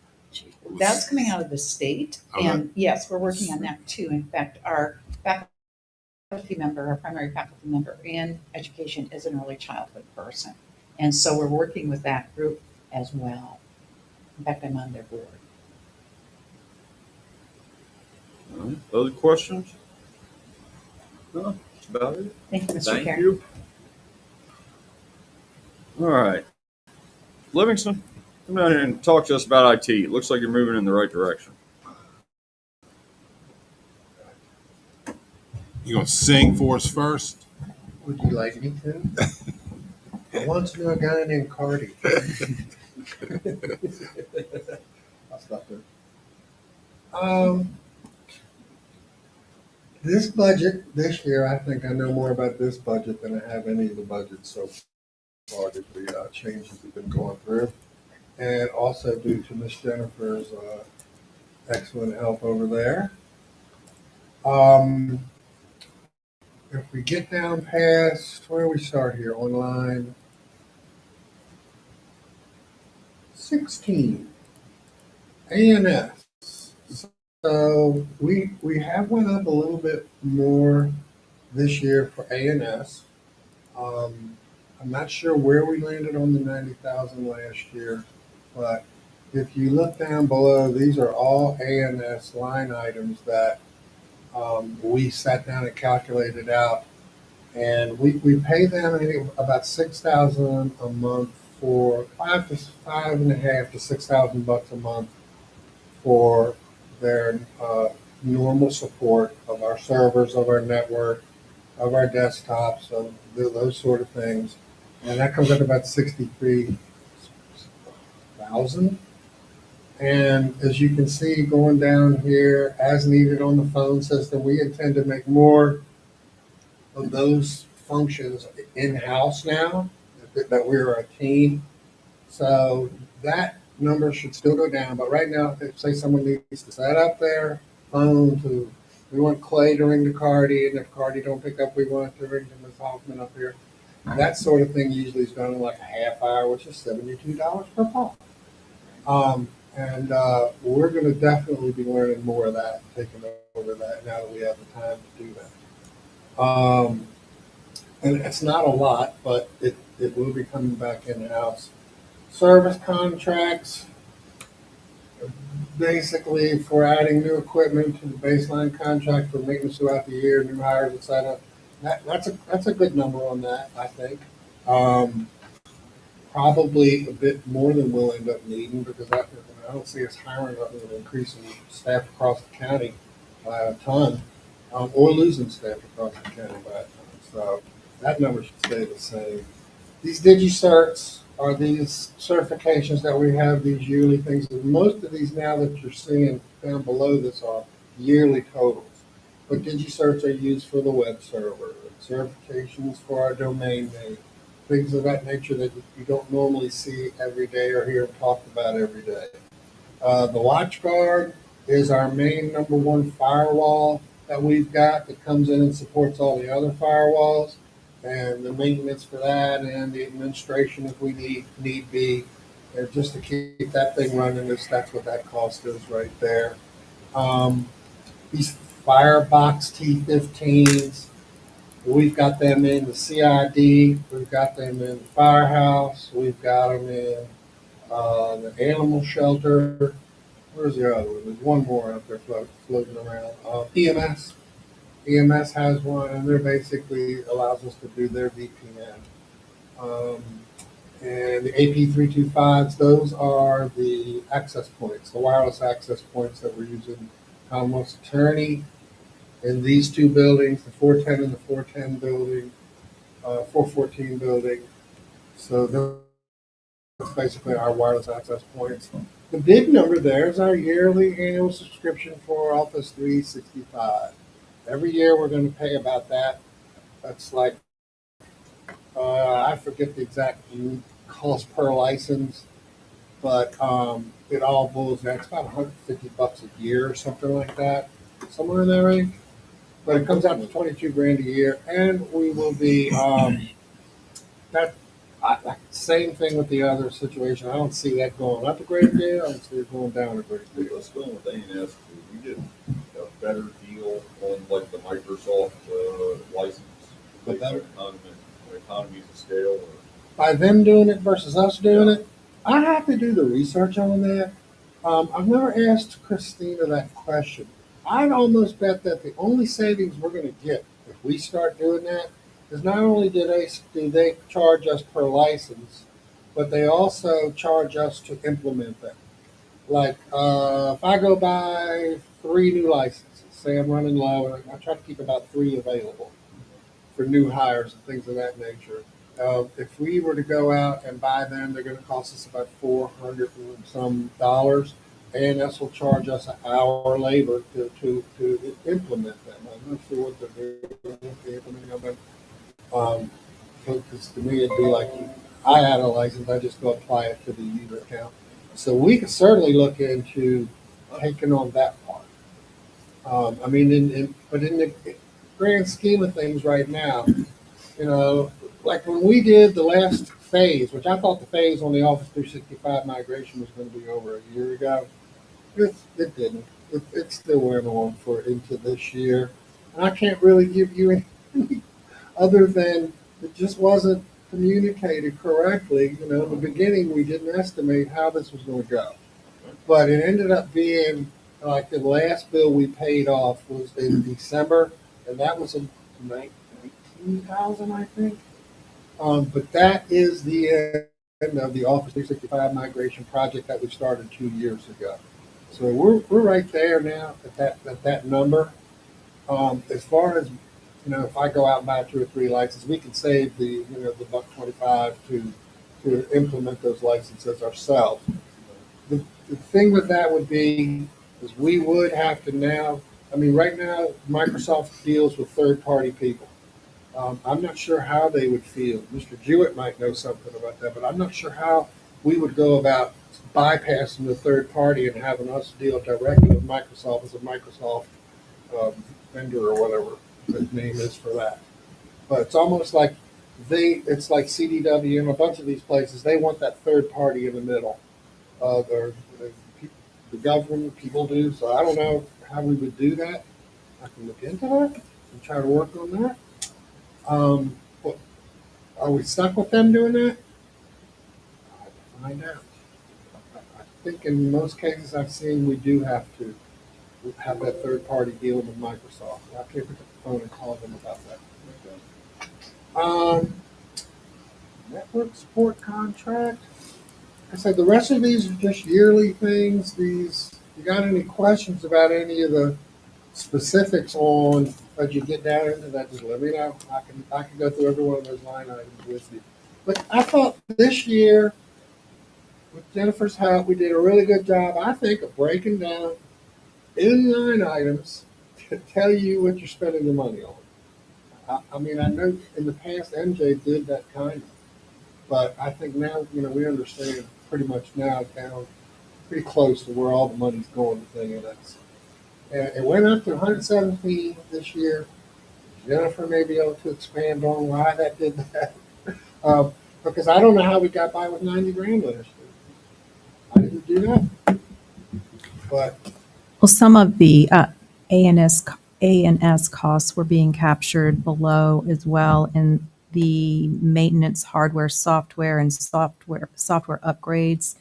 That's coming out of the state. Okay. And yes, we're working on that too. In fact, our faculty member, our primary faculty member in education is an early childhood person. And so we're working with that group as well. In fact, I'm on their board. All right. Other questions? No, that's about it. Thank you, Mr. Thank Chair. you. All right. Livingston, come down here and talk to us about IT. It looks like you're moving in the right direction. You gonna sing for us first? Would you like me to? I once knew a guy named Cardi. I'll stop there. This budget this year, I think I know more about this budget than I have any of the budgets so far due to the changes we've been going through. And also due to Miss Jennifer's excellent help over there. If we get down past, where do we start here? On line 16, ANS. So we have went up a little bit more this year for ANS. I'm not sure where we landed on the 90,000 last year, but if you look down below, these are all ANS line items that we sat down and calculated out, and we pay them about $6,000 a month for $5,500 to $6,000 a month for their normal support of our servers, of our network, of our desktops, of those sort of things, and that comes up about 63,000. And as you can see, going down here, as needed on the phone system, we intend to make more of those functions in-house now, that we're a team. So that number should still go down, but right now, if say someone needs to set up their phone we want Clay to ring to Cardi, and if Cardi don't pick up, we want to ring to Ms. Hoffman up here. That sort of thing usually is done in like a half hour, which is $72 per call. And we're going to definitely be learning more of that, taking over that now that we have the time to do that. And it's not a lot, but it will be coming back in-house. Service contracts, basically for adding new equipment to the baseline contract for maintenance throughout the year, new hires, et cetera. That's a good number on that, I think. Probably a bit more than we'll end up needing, because I don't see us hiring up and increasing staff across the county by a ton. or losing staff across the county by that time. So that number should stay the same. These DigiCerts are these certifications that we have, these yearly things. And most of these now that you're seeing down below this are yearly totals. But DigiCerts are used for the web server, certifications for our domain name, things of that nature that you don't normally see every day or hear talked about every day. The WatchGuard is our main number one firewall that we've got that comes in and supports all the other firewalls. And the maintenance for that and the administration if we need be, and just to keep that thing running, that's what that cost is right there. These Firebox T15s, we've got them in the CID, we've got them in the firehouse, we've got them in the animal shelter. Where's the other one? There's one more out there floating around. EMS. EMS has one, and they're basically allows us to do their VPN. Um, and the AP325s, those are the access points, the wireless access points that we're using Commonwealth's Attorney in these two buildings, the 410 and the 410 building, 414 building. So that's basically our wireless access points. The big number there is our yearly annual subscription for Office 365. Every year we're going to pay about that. That's like, I forget the exact cost per license, but it all boils down. It's about $150 a year or something like that, somewhere in that range. But it comes out to 22 grand a year, and we will be that. Same thing with the other situation. I don't see that going up a great deal. I don't see it going down a great deal. Let's go with A&S. We get a better deal on like the Microsoft license. But that- Economies of scale. Or, By them doing it versus us doing it, I have to do the research on that. I've never asked Christina that question. I'd almost bet that the only savings we're going to get if we start doing that is not only do they charge us per license, but they also charge us to implement them. Like if I go buy 3 new licenses, say I'm running low, and I try to keep about 3 available for new hires and things of that nature. If we were to go out and buy them, they're going to cost us about $400 and some dollars. ANS will charge us an hour labor to implement them. I'm not sure what they're doing with the implementing of them. Because to me, it'd be like I had a license, I just go apply it to the user account. So we could certainly look into taking on that part. I mean, but in the grand scheme of things right now, you know, like when we did the last phase, which I thought the phase on the Office 365 migration was going to be over a year ago, it didn't. It's still went on for into this year. And I can't really give you any other than it just wasn't communicated correctly. You know, in the beginning, we didn't estimate how this was going to go. But it ended up being like the last bill we paid off was in December, and that was in 19,000, I think. But that is the end of the Office 365 migration project that we started 2 years ago. So we're right there now at that number. As far as if I go out and buy 2 or 3 licenses, we can save the the $125 to implement those licenses ourselves. The thing with that would be is we would have to now. I mean, right now Microsoft deals with third-party people. I'm not sure how they would feel. Mr. Jewett might know something about that, but I'm not sure how we would go about bypassing the third party and having us deal directly with Microsoft as a Microsoft vendor or whatever the name is for that. But it's almost like it's like CDW and a bunch of these places, they want that third party in the middle. The government people do, so I don't know how we would do that. I can look into that and try to work on that. But are we stuck with them doing that? I have to find out. I think in most cases I've seen we do have to have that third party dealing with Microsoft. I can't pick up the phone and call them about that. Network support contract. I said the rest of these are just yearly things. You got any questions about any of the specifics on, as you get down into that, just let me know. I can go through every one of those line items with you. But I thought this year, with Jennifer's help, we did a really good job, I think, of breaking down in line items to tell you what you're spending your money on. I mean, I know in the past MJ did that kind of, but I think now, we understand pretty much now down pretty close to where all the money's going to things. And it went up to 117 this year. Jennifer may be able to expand on why that did that. Because I don't know how we got by with 90 grand last year. I didn't do that. But Well, some of the A&S costs were being captured below as well in the maintenance, hardware, software, and software upgrades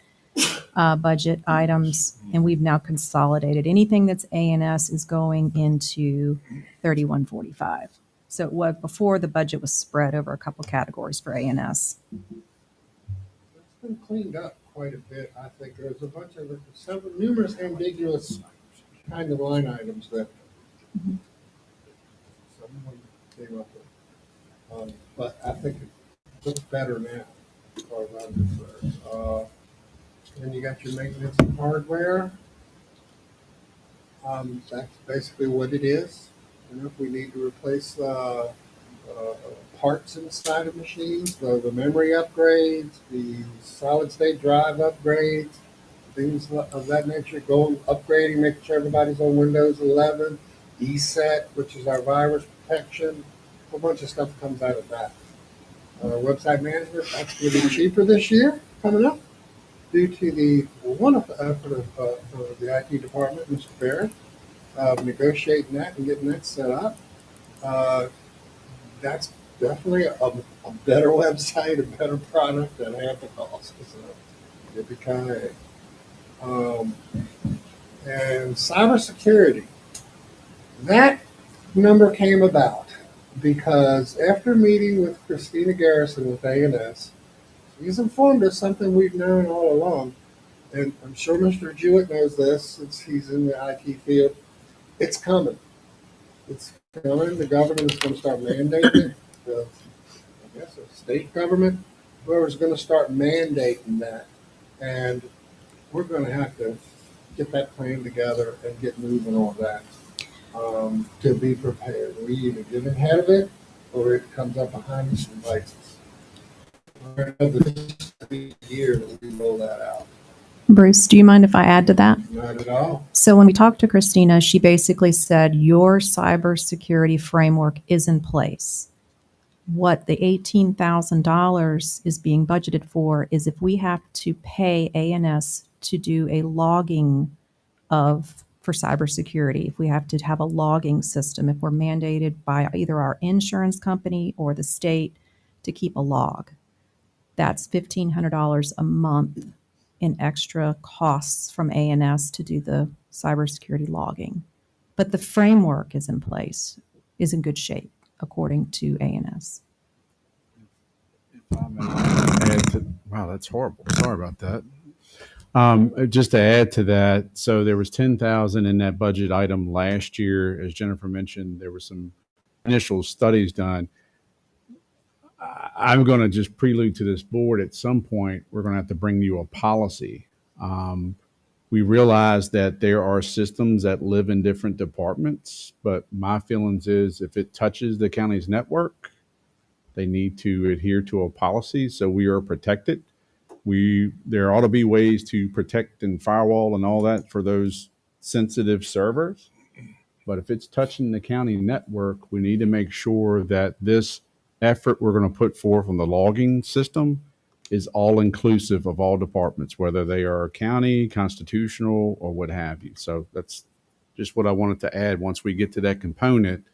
budget items, and we've now consolidated. Anything that's A&S is going into 3145. So it was before the budget was spread over a couple categories for A&S. it's been cleaned up quite a bit. I think there's a bunch of numerous ambiguous kind of line items that someone came up with. But I think it looks better now, as far as I'm concerned. Then you got your maintenance and hardware. That's basically what it is. If we need to replace parts inside of machines, the memory upgrades, the solid state drive upgrades, things of that nature, upgrading, making sure everybody's on Windows 11, ESET, which is our virus protection, a whole bunch of stuff comes out of that. Website management, that's going to be cheaper this year, coming up, due to the wonderful effort of the IT department, Mr. Barrett, negotiating that and getting that set up. That's definitely a better website, a better product at half the cost. So, yippee-ki-yay. And cybersecurity. That number came about because after meeting with Christina Garrison with A&S, he's informed us something we've known all along, and I'm sure Mr. Jewett knows this since he's in the IT field. It's coming. It's coming. The government is going to start mandating it. I guess the state government, whoever's going to start mandating that, and we're going to have to get that plan together and get moving on that to be prepared. We either get ahead of it or it comes up behind us and bites us. We're going to have the year that we roll that out. Bruce, do you mind if I add to that? Not at all. So when we talked to Christina, she basically said your cybersecurity framework is in place. What the $18,000 is being budgeted for is if we have to pay A&S to do a logging for cybersecurity, if we have to have a logging system, if we're mandated by either our insurance company or the state to keep a log, that's $1,500 a month in extra costs from A&S to do the cybersecurity logging. But the framework is in place, is in good shape, according to A&S. Wow, that's horrible. Sorry about that. Just to add to that, so there was 10,000 in that budget item last year. As Jennifer mentioned, there were some initial studies done. I'm going to just prelude to this board at some point. We're going to have to bring you a policy. We realize that there are systems that live in different departments, but my feelings is if it touches the county's network, they need to adhere to a policy so we are protected. There ought to be ways to protect and firewall and all that for those sensitive servers. But if it's touching the county network, we need to make sure that this effort we're going to put forth on the logging system is all inclusive of all departments, whether they are county, constitutional, or what have you. So that's just what I wanted to add. Once we get to that component,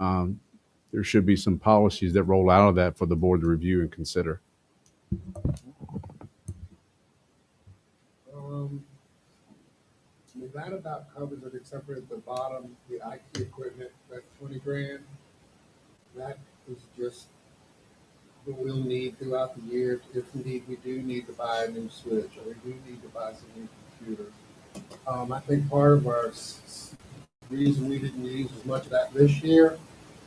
there should be some policies that roll out of that for the board to review and consider. That about covers it, except for at the bottom, the IT equipment, that 20 grand. That is just what we'll need throughout the year. If indeed we do need to buy a new switch or we do need to buy some new computers. I think part of our reason we didn't use as much of that this year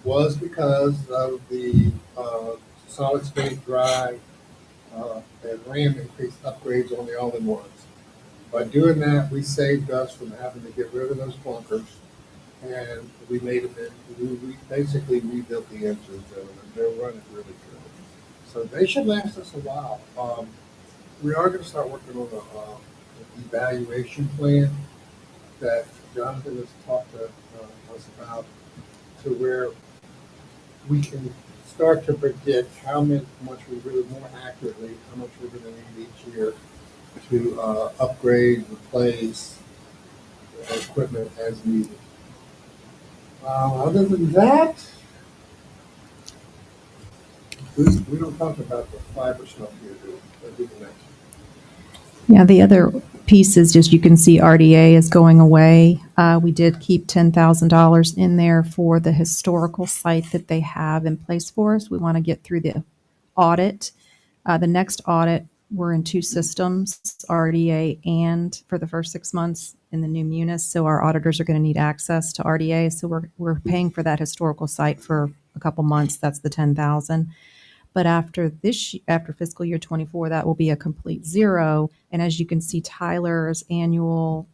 was because of the solid state drive and RAM increased upgrades on the all-in-ones. By doing that, we saved us from having to get rid of those clunkers, and we made them we basically rebuilt the engines, and they're running really good. So they should last us a while. We are going to start working on an evaluation plan that Jonathan has talked to us about, to where we can start to predict much we really more accurately, how much we're going to need each year to upgrade, replace equipment as needed. Other than that, we don't talk about the fiber stuff here, do we? That'd be the next. Yeah, the other piece is just you can see RDA is going away. We did keep $10,000 in there for the historical site that they have in place for us. We want to get through the audit. The next audit, we're in two systems, RDA and for the first 6 months in the new Munis. So our auditors are going to need access to RDA. So we're paying for that historical site for a couple months. That's the 10,000. But after fiscal year 24, that will be a complete zero. And as you can see, Tyler's annual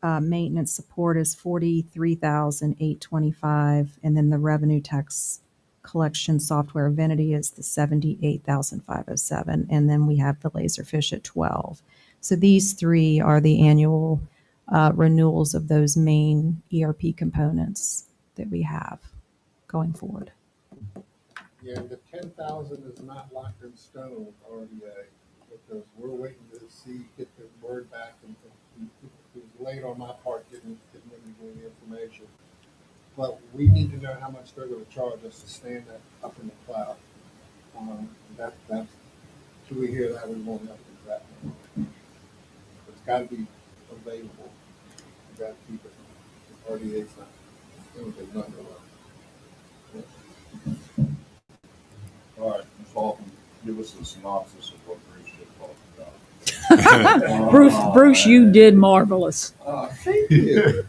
maintenance support is $43,825, and then the revenue tax collection software Avinity is the $78,507, and then we have the Laserfish at 12. So these three are the annual renewals of those main ERP components that we have going forward. Yeah, the 10,000 is not locked in stone RDA, because we're waiting to get the word back, and it was late on my part getting any information. But we need to know how much they're going to charge us to stand that up in the cloud. That's till we hear that, we won't have the exact number. It's got to be available. We got to keep it. RDA's not. There's nothing allowed. All right, Ms. Hoffman, give us a synopsis of what Bruce just talked about. Bruce, you did marvelous. Thank you.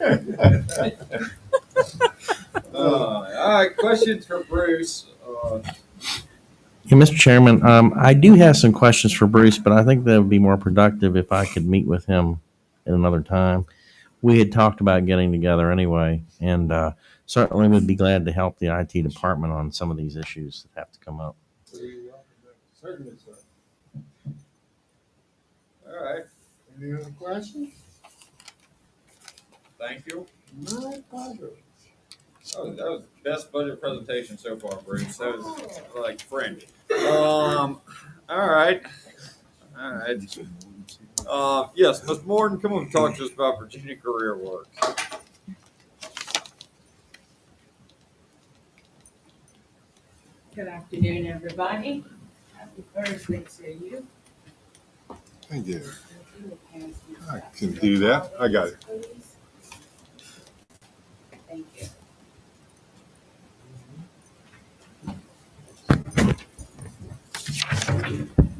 All right, questions for Bruce. Yeah, Mr. Chairman, I do have some questions for Bruce, but I think that would be more productive if I could meet with him at another time. We had talked about getting together anyway, and certainly would be glad to help the IT department on some of these issues that have to come up. Certainly, sir. All right, Any other questions? thank you. My pleasure. That was the best budget presentation so far, Bruce. That was like French. All right. Yes, Ms. Morton, come and talk to us about Virginia Career Works. Good afternoon, everybody. Happy Thursday to you. Thank you. I can do that. I got it. Thank you.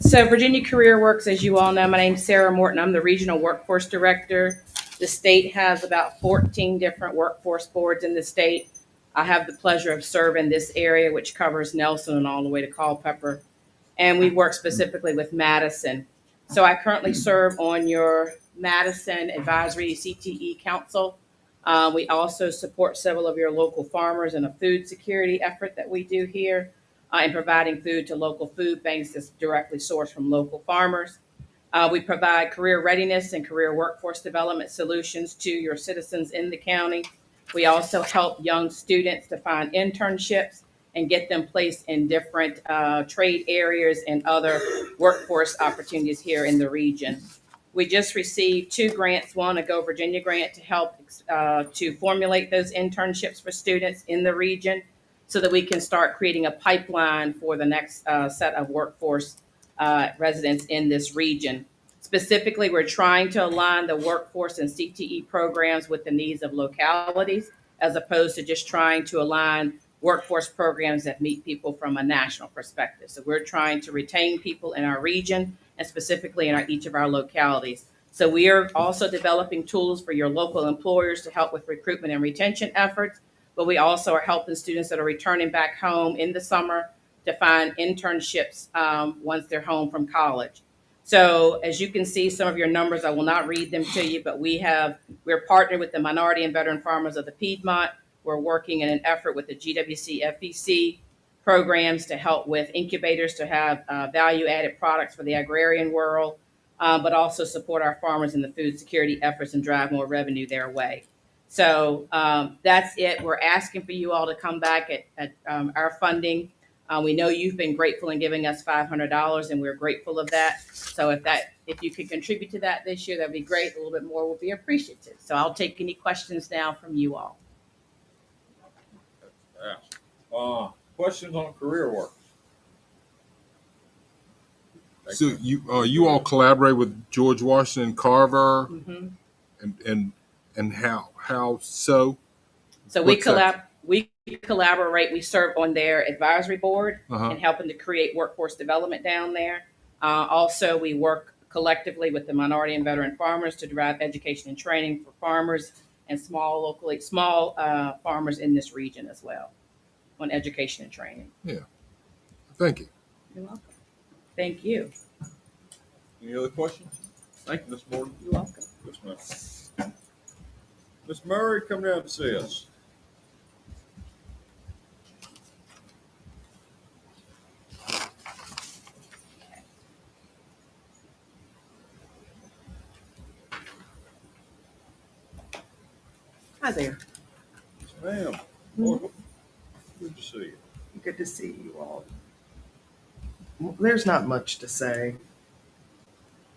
So Virginia Career Works, as you all know, my name's Sarah Morton. I'm the Regional Workforce Director. The state has about 14 different workforce boards in the state. I have the pleasure of serving this area, which covers Nelson and all the way to Culpeper. And we work specifically with Madison. So I currently serve on your Madison Advisory CTE Council. We also support several of your local farmers in a food security effort that we do here, in providing food to local food banks that's directly sourced from local farmers. We provide career readiness and career workforce development solutions to your citizens in the county. We also help young students to find internships and get them placed in different trade areas and other workforce opportunities here in the region. We just received 2 grants, one a Go Virginia grant to help to formulate those internships for students in the region so that we can start creating a pipeline for the next set of workforce residents in this region. Specifically, we're trying to align the workforce and CTE programs with the needs of localities, as opposed to just trying to align workforce programs that meet people from a national perspective. So we're trying to retain people in our region and specifically in each of our localities. So we are also developing tools for your local employers to help with recruitment and retention efforts, but we also are helping students that are returning back home in the summer to find internships once they're home from college. So as you can see, some of your numbers, I will not read them to you, but we're partnered with the Minority and Veteran Farmers of the Piedmont. We're working in an effort with the GWC FBC programs to help with incubators to have value-added products for the agrarian world, but also support our farmers in the food security efforts and drive more revenue their way. So that's it. We're asking for you all to come back at our funding. We know you've been grateful in giving us $500, and we're grateful of that. So if you could contribute to that this year, that'd be great. A little bit more would be appreciative. So I'll take any questions now from you all. Questions on career work? So you all collaborate with George Washington Carver, Mm-hmm. and how so? So we collaborate. We serve on their advisory board and helping to create workforce development down there. Also, we work collectively with the Minority and Veteran Farmers to drive education and training for farmers and small farmers in this region as well on education and training. Yeah. Thank you. You're welcome. Thank you. Any other questions? Thank you, Ms. Morgan. You're welcome. Yes, ma'am. Ms. Murray, come down and see us. Hi there. Yes, ma'am. Welcome. Good to see you. Good to see you all. There's not much to say.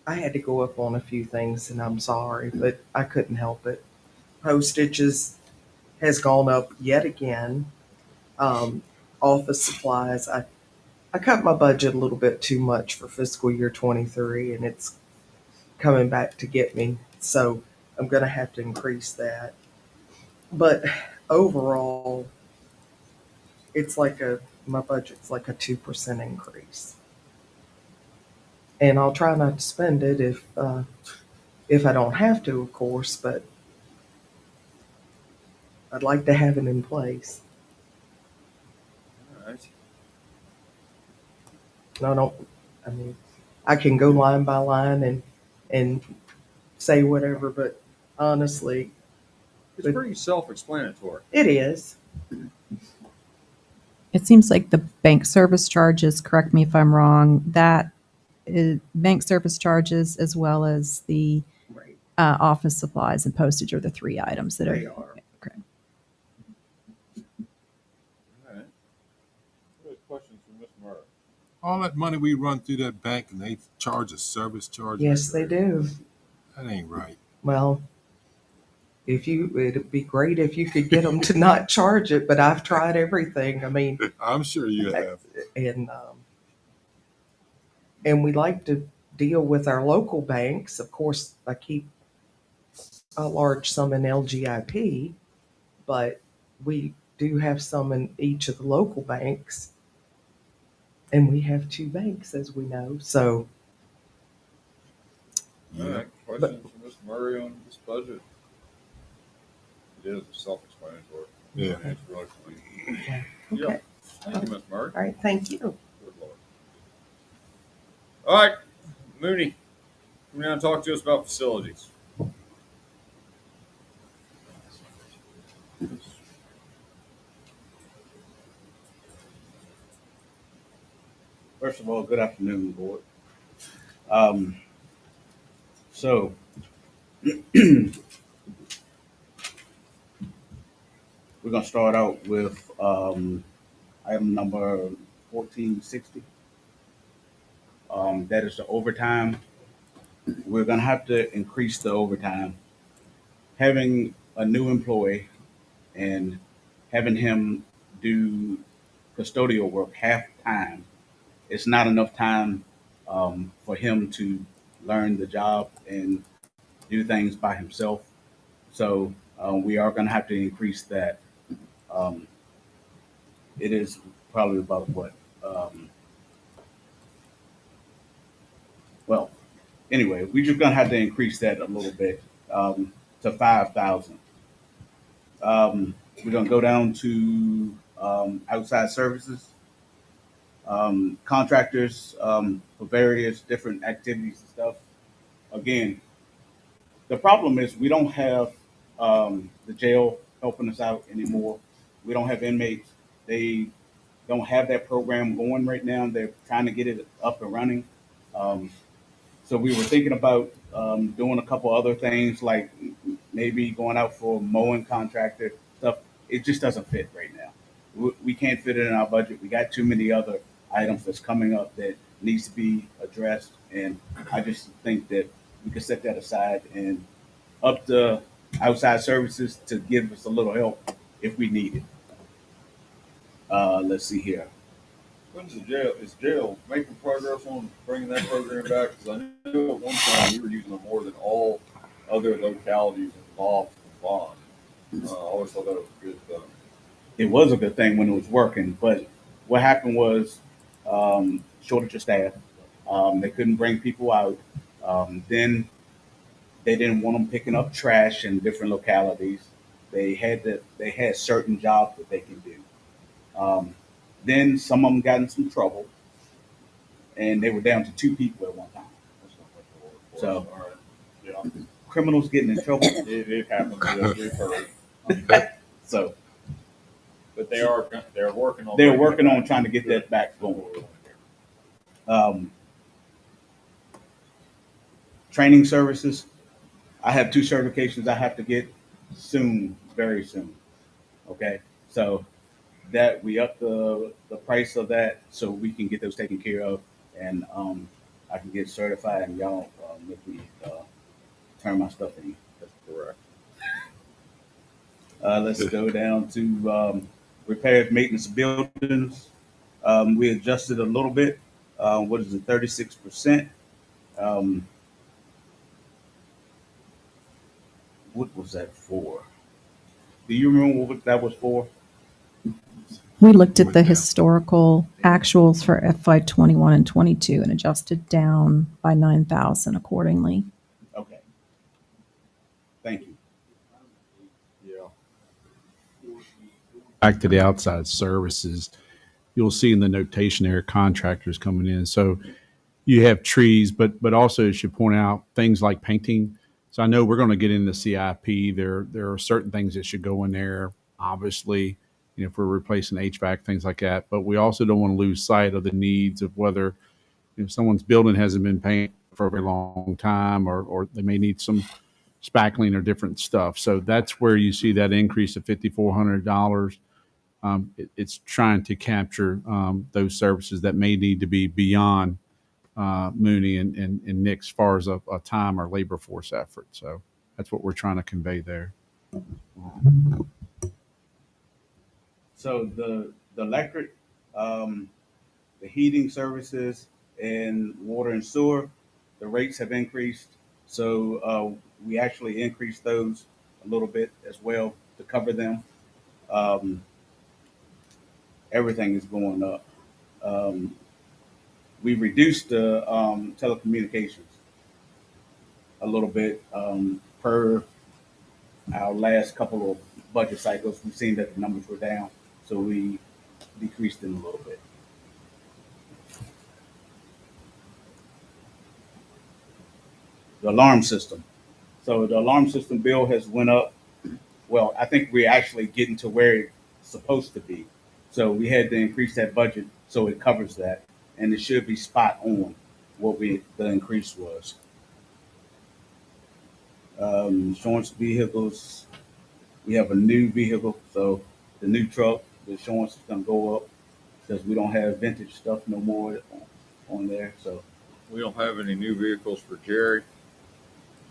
I had to go up on a few things and I'm sorry, but I couldn't help it. Has gone up yet again. Office supplies, I cut my budget a little bit too much for fiscal year 23 and it's coming back to get me. So I'm going to have to increase that. But overall, my budget's like a 2% increase. And I'll try not to spend it if I don't have to, of course, but I'd like to have it in place. All right. I can go line by line and say whatever, but honestly, It's pretty self-explanatory. it is. It seems like the bank service charges, correct me if I'm wrong, that is bank service charges as well as the Right. office supplies and postage are the three items that They are. are. Okay. All right. Good questions from Ms. Murray. All that money we run through that bank and they charge a service charge. Yes, they do. That ain't right. Well, it'd be great if you could get them to not charge it, but I've tried everything. I mean, I'm sure you have. and we like to deal with our local banks. Of course, I keep a large sum in LGIP, but we do have some in each of the local banks. And we have two banks, as we know. So, All right. Questions from Ms. Murray on this budget? It is self-explanatory. Yeah. It's really clean. okay. Yeah. Thank you, Ms. Murray. All right. Thank you. Good Lord. All right, Mooney, come down and talk to us about facilities. First of all, good afternoon, board. So we're gonna start out with item number 1460. That is the overtime. We're gonna have to increase the overtime. Having a new employee and having him do custodial work half time, it's not enough time for him to learn the job and do things by himself. So we are going to have to increase that. It is probably about what? Well, anyway, we're just gonna have to increase that a little bit, to 5,000. We're gonna go down to, outside services, contractors, for various different activities and stuff. Again, the problem is we don't have, the jail helping us out anymore. We don't have inmates. They don't have that program going right now. They're trying to get it up and running. Um, so we were thinking about, doing a couple other things like maybe going out for mowing contractor stuff. It just doesn't fit right now. We can't fit it in our budget. We got too many other items that's coming up that needs to be addressed, and I just think that we could set that aside and up the outside services to give us a little help if we need it. Let's see here. When's the jail, is jail making progress on bringing that program back? Because I know at one time we were using it more than all other localities involved in bond. I always thought that was a good thing. It was a good thing when it was working, but what happened was, shortage of staff. They couldn't bring people out. Then they didn't want them picking up trash in different localities. They had certain jobs that they can do. Um, then some of them got in some trouble, and they were down to 2 people at one time. So All right. Yeah, criminals getting in trouble. it happens. Yes, we've heard. So But they're working on. they're working on trying to get that back going. Um, Training services. I have 2 certifications I have to get soon, very soon. Okay, so that we up the price of that so we can get those taken care of, and I can get certified, and y'all make me turn my stuff in. That's correct. Let's go down to, repairs, maintenance of buildings. We adjusted a little bit. What is it, 36%? Um, what was that for? Do you remember what that was for? We looked at the historical actuals for FY '21 and '22 and adjusted down by 9,000 accordingly. Okay. Thank you. Yeah. Back to the outside services, you'll see in the notation there contractors coming in. So you have trees, but also as you point out, things like painting. So I know we're going to get into CIP. There are certain things that should go in there. Obviously, if we're replacing HVAC, things like that. But we also don't want to lose sight of the needs of whether if someone's building hasn't been painted for a very long time, or they may need some spackling or different stuff. So that's where you see that increase of $5,400. It's trying to capture those services that may need to be beyond Mooney and Nick as far as a time or labor force effort. So that's what we're trying to convey there. So the electric, the heating services, and water and sewer, the rates have increased. So we actually increased those a little bit as well to cover them. Um, Everything is going up. Um, we reduced the telecommunications a little bit, per our last couple of budget cycles. We've seen that the numbers were down, so we decreased them a little bit. The alarm system. So the alarm system bill has went up. Well, I think we're actually getting to where it's supposed to be. So we had to increase that budget so it covers that, and it should be spot on what the increase was. Insurance vehicles. We have a new vehicle, so the new truck, the insurance is gonna go up because we don't have vintage stuff no more on there. So We don't have any new vehicles for Jerry.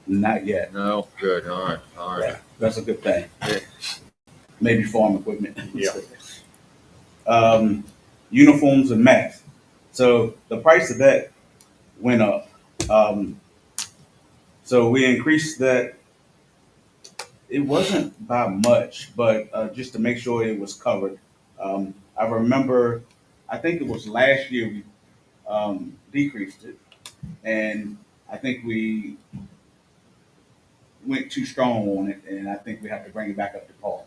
not yet. No. Good. All right. All right. Yeah, that's a good thing. Maybe farm equipment. Yeah. Uniforms and masks. So the price of that went up. Um, so we increased that. It wasn't by much, but just to make sure it was covered. I remember, I think it was last year we decreased it, and I think we went too strong on it, and I think we have to bring it back up to par.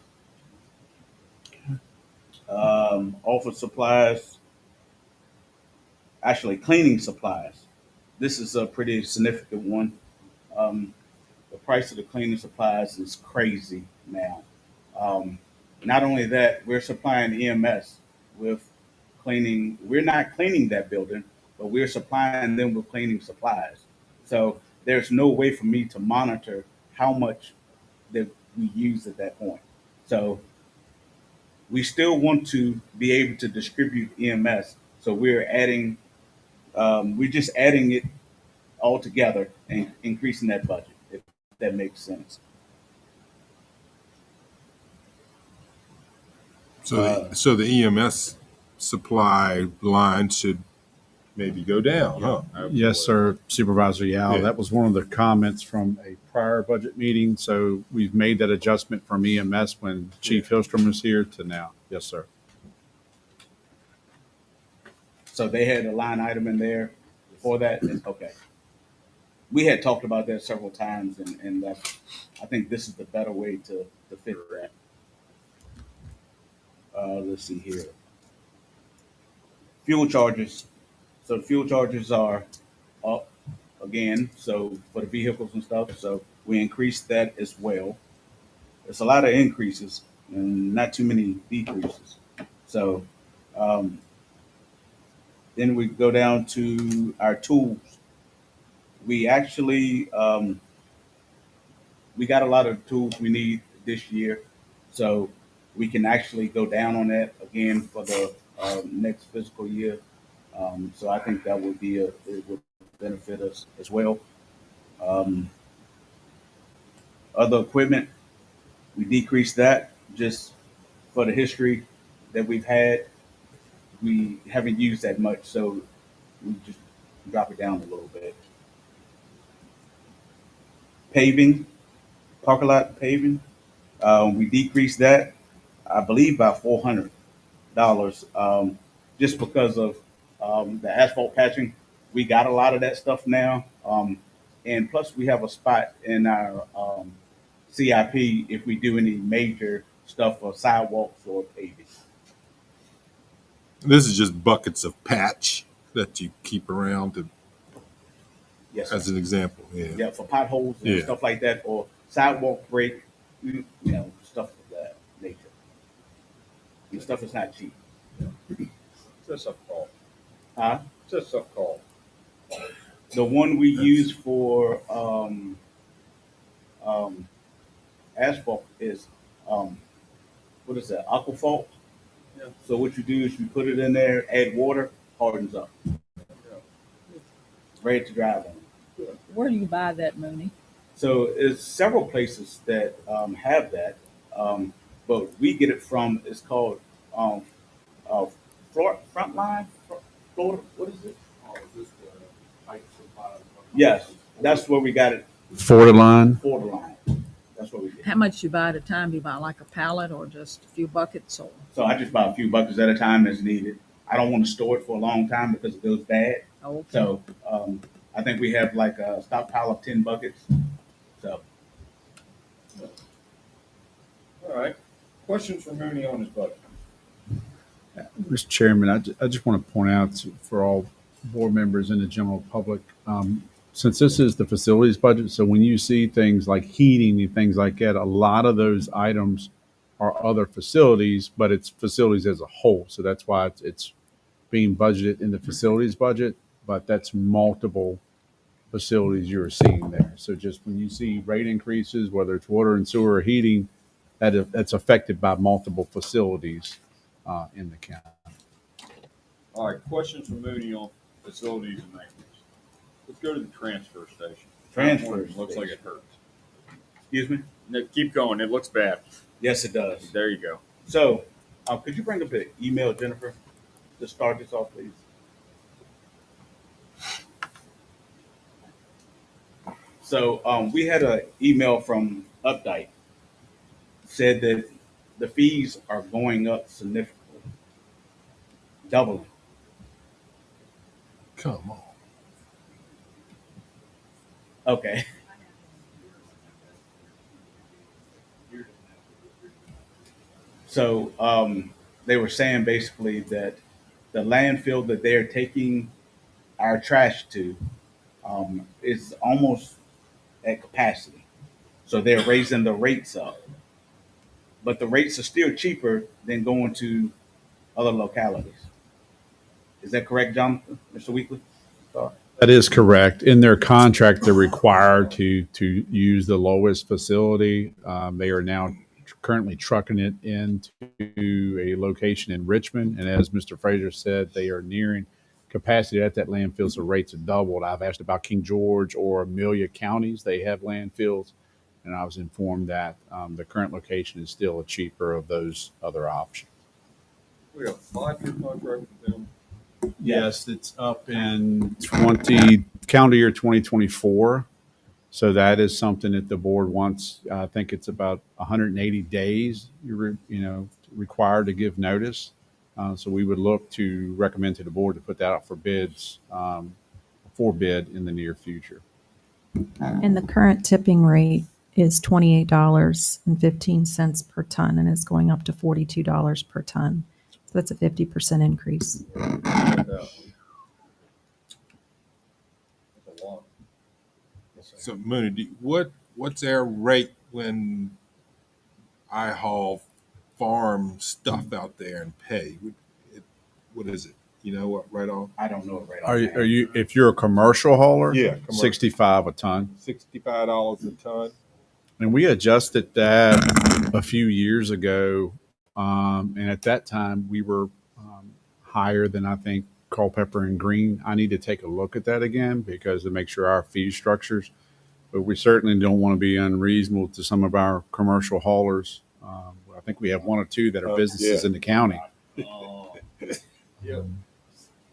Office supplies, actually cleaning supplies. This is a pretty significant one. Um, the price of the cleaning supplies is crazy now. Um, Not only that, we're supplying EMS with cleaning. We're not cleaning that building, but we're supplying them with cleaning supplies. So there's no way for me to monitor how much that we use at that point. So we still want to be able to distribute EMS. So we're just adding it all together and increasing that budget, if that makes sense. So the EMS supply line should maybe go down, huh? Yes, sir, Supervisor Yao. Yeah. That was one of the comments from a prior budget meeting. So we've made that adjustment from EMS when Chief Hillstrom was here to now. Yes, sir. So they had a line item in there for that. Okay. We had talked about that several times, and that's, I think this is the better way to fit that. Let's see here. Fuel charges. So the fuel charges are up again. So for the vehicles and stuff, so we increased that as well. It's a lot of increases and not too many decreases. So um, then we go down to our tools. We actually we got a lot of tools we need this year, so we can actually go down on that again for the next fiscal year. So I think that would it would benefit us as well. Um, Other equipment, we decreased that just for the history that we've had. We haven't used that much, so we just drop it down a little bit. Paving, parking lot paving, we decreased that, I believe, by $400, just because of the asphalt patching. We got a lot of that stuff now, and plus we have a spot in our CIP if we do any major stuff for sidewalks or paving. This is just buckets of patch that you keep around to, Yes, as sir. an example. Yeah. Yeah, for potholes and Yeah. stuff like that, or sidewalk break, stuff of that nature. And stuff is not cheap. Just a call. Huh? Just a call. The one we use for um, asphalt is what is that? Aquafalt. Yeah. So what you do is you put it in there, add water, hardens up, ready to drive on. Where do you buy that, Mooney? So it's several places that have that, but we get it from. It's called uh, Frontline, Florida. What is it? Oh, is this the pipe supply? Yes, that's where we got it. Florida line. Florida line. That's what we get. How much you buy at a time? Do you buy like a pallet or just a few buckets or? So I just buy a few buckets at a time as needed. I don't want to store it for a long time because it goes bad. Oh, okay. So I think we have like a stockpile of 10 buckets. So All right. Questions for Mooney on his budget? Mr. Chairman, I just want to point out for all board members and the general public, since this is the facilities budget, so when you see things like heating and things like that, a lot of those items are other facilities, but it's facilities as a whole. So that's why it's being budgeted in the facilities budget, but that's multiple facilities you're seeing there. So just when you see rate increases, whether it's water and sewer or heating, that's affected by multiple facilities in the county. All right, questions for Mooney on facilities and maintenance. Let's go to the transfer station. Transfer Looks like it station. hurts. excuse me. No, keep going. It looks bad. Yes, it does. There you go. So could you bring up the email, Jennifer, to start this off, please? So we had an email from Updike, said that the fees are going up significantly, doubling. Come on. Okay. So they were saying basically that the landfill that they're taking our trash to is almost at capacity. So they're raising the rates up, but the rates are still cheaper than going to other localities. Is that correct, Jonathan, Mr. Weekly? That is correct. In their contract, they're required to use the lowest facility. They are now currently trucking it into a location in Richmond, and as Mr. Fraser said, they are nearing capacity at that landfill, so rates have doubled. I've asked about King George or Amelia counties; they have landfills, and I was informed that the current location is still a cheaper of those other options. We have a 5-year contract with them. Yes, it's up in calendar year 2024. So that is something that the board wants. I think it's about 180 days required to give notice. So we would look to recommend to the board to put that out for bids, for bid in the near future. And the current tipping rate is $28.15 per ton, and it's going up to $42 per ton. So that's a 50% increase. That's a lot. So Mooney, what's our rate when I haul farm stuff out there and pay? What is it? You know what? Right off. I don't know it right Are you if you're a commercial hauler? Yeah, commercial. 65 a ton. $65 a ton. And we adjusted that a few years ago, and at that time we were higher than I think Culpeper and Green. I need to take a look at that again because to make sure our fee structures. But we certainly don't want to be unreasonable to some of our commercial haulers. I think we have one or two that are businesses in the county. Yeah.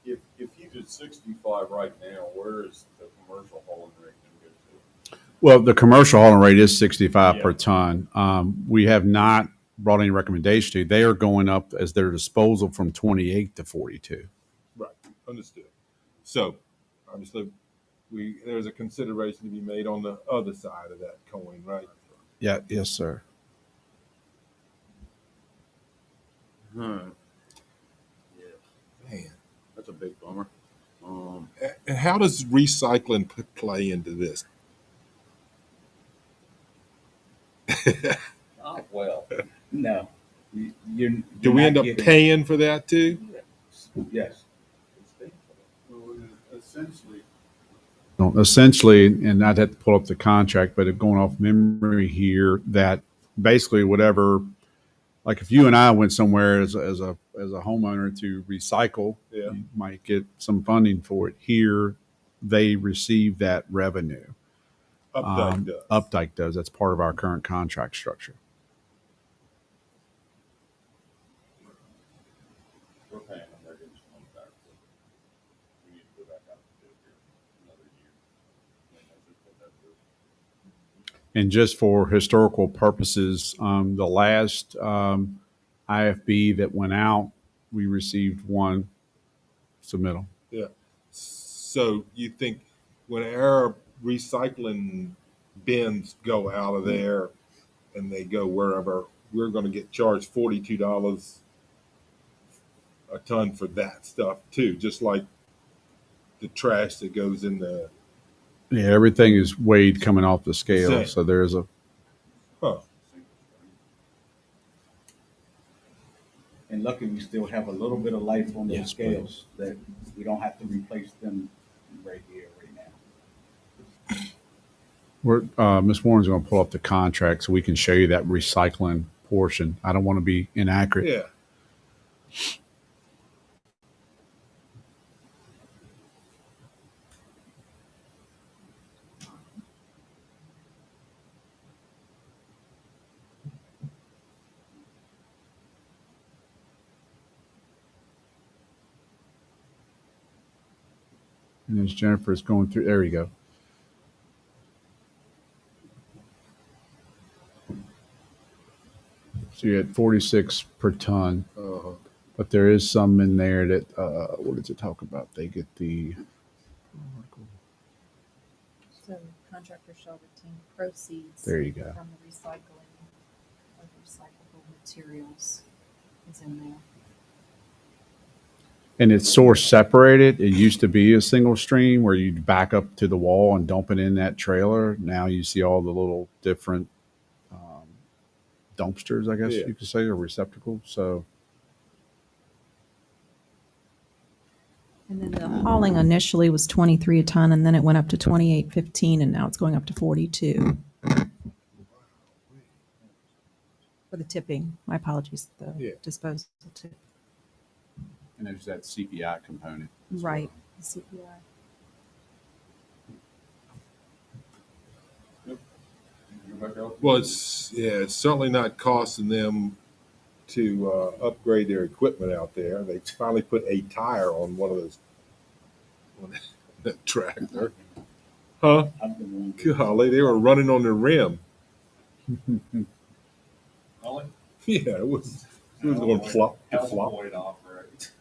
If you did 65 right now, where is the commercial hauling rate going to go to? Well, the commercial hauling rate is 65 per ton. We have not brought any recommendation to. They are going up as their disposal from 28 to 42. Right. Understood. So obviously there's a consideration to be made on the other side of that coin, right? Yeah. Yes, sir. Man, that's a big bummer. And how does recycling play into this? Well, no. Do we end up paying for that too? Yes. Essentially, and I'd have to pull up the contract, but going off memory here, that basically whatever, like if you and I went somewhere as a homeowner to recycle, you might get some funding for it. Here, they receive that revenue. Updike does. Updike does. That's part of our current contract structure. We're paying them. They're getting some money back. We need to go back out and do it here another year. And just for historical purposes, the last IFB that went out, we received one submittal. Yeah. So you think when our recycling bins go out of there and they go wherever, we're going to get charged $42 a ton for that stuff too, just like the trash that goes in the. Yeah, everything is weighed coming off the scale, Same. so there's a. Huh. And luckily, we still have a little bit of life on those scales that we don't have to replace them right here, right now. Ms. Warren's going to pull up the contract so we can show you that recycling portion. I don't want to be inaccurate. Yeah. And as Jennifer is going through, there you go. So you had 46 per ton, but there is some in there that, what does it talk about? They get the contractor shall retain proceeds There you go. from the recycling of recyclable materials is in there. And it's source separated. It used to be a single stream where you'd back up to the wall and dump it in that trailer. Now you see all the little different dumpsters, I guess Yeah. you could say, or receptacles. So And then the hauling initially was 23 a ton, and then it went up to 28.15, and now it's going up to 42. For the tipping, my apologies, the Yeah. disposal tip. and there's that CPI component. as Right, well. the CPI. Well, it's certainly not costing them to upgrade their equipment out there. They finally put a tire on one of those, on that tractor. Huh? Golly, they were running on the rim. Ollie? Yeah, it was going flop, Hell of a flop. way to operate.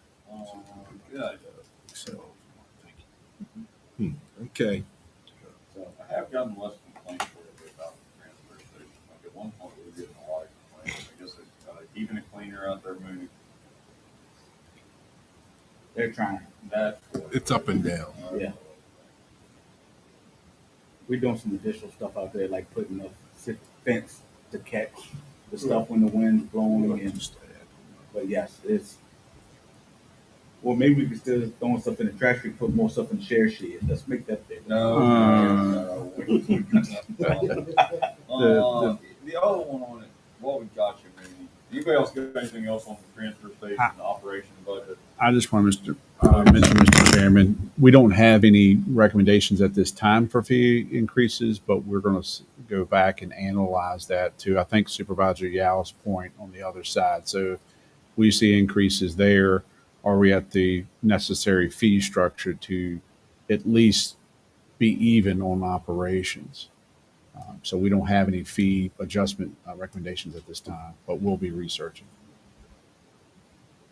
Yeah. So Okay. So I have gotten less complaints lately about the transfer station. Like at one point, we were getting a lot of complaints. I guess it's keeping it cleaner out there, moving. They're trying. That's It's up and down. Yeah. We're doing some additional stuff out there, like putting a fence to catch the stuff when the wind's blowing in. But yes, it's. Well, maybe we could still throw stuff in the trash. We put more stuff in the share shed. Let's make that big. No. The other one on it, what we got you, maybe. Anybody else got anything else on the transfer station, the operation budget? I just want to mention, Mr. Chairman, we don't have any recommendations at this time for fee increases, but we're going to go back and analyze that to, I think, Supervisor Yow's point on the other side. So if we see increases there, are we at the necessary fee structure to at least be even on operations? So we don't have any fee adjustment recommendations at this time, but we'll be researching.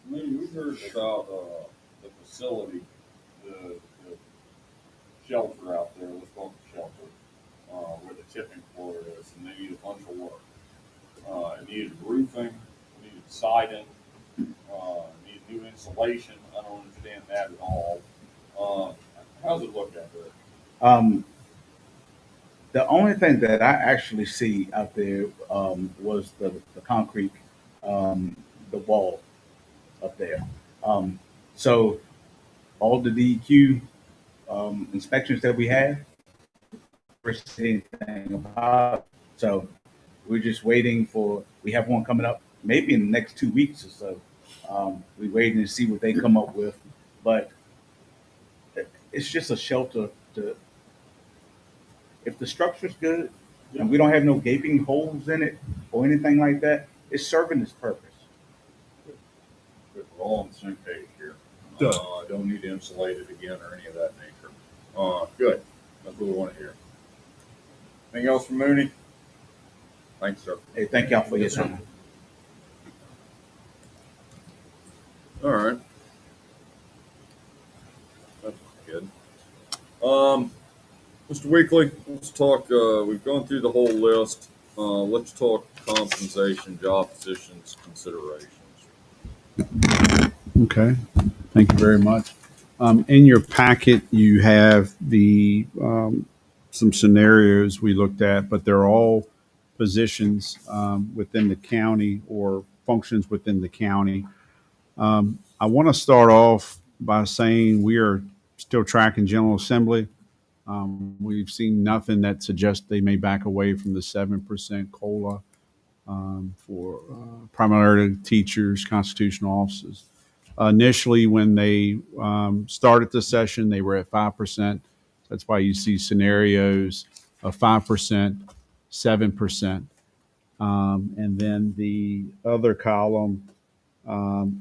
Maybe we heard about the facility, the shelter out there, let's call it the shelter, where the tipping floor is, and they need a bunch of work. It needed roofing, it needed siding, needed new insulation. I don't understand that at all. How's it look out there? The only thing that I actually see out there was the concrete, the wall up there. So all the DEQ inspections that we have, we're seeing anything about. So we're just waiting for. We have one coming up maybe in the next 2 weeks or so. We're waiting to see what they come up with, but it's just a shelter to. If the structure's good and we don't have no gaping holes in it or anything like that, it's serving its purpose. We're all on the same page here. Done. Don't need to insulate it again or any of that nature. Good. That's what we want to hear. Anything else from Mooney? Thanks, sir. Hey, thank y'all for your time. All right. That's good. Mr. Weekly, let's talk, we've gone through the whole list. Let's talk compensation, job positions, considerations. Okay, thank you very much. In your packet, you have the some scenarios we looked at, but they're all positions within the county or functions within the county. I want to start off by saying we are still tracking General Assembly. We've seen nothing that suggests they may back away from the 7% COLA for primarily teachers, constitutional officers. Initially, when they started the session, they were at 5%. That's why you see scenarios of 5%, 7%. And then the other column,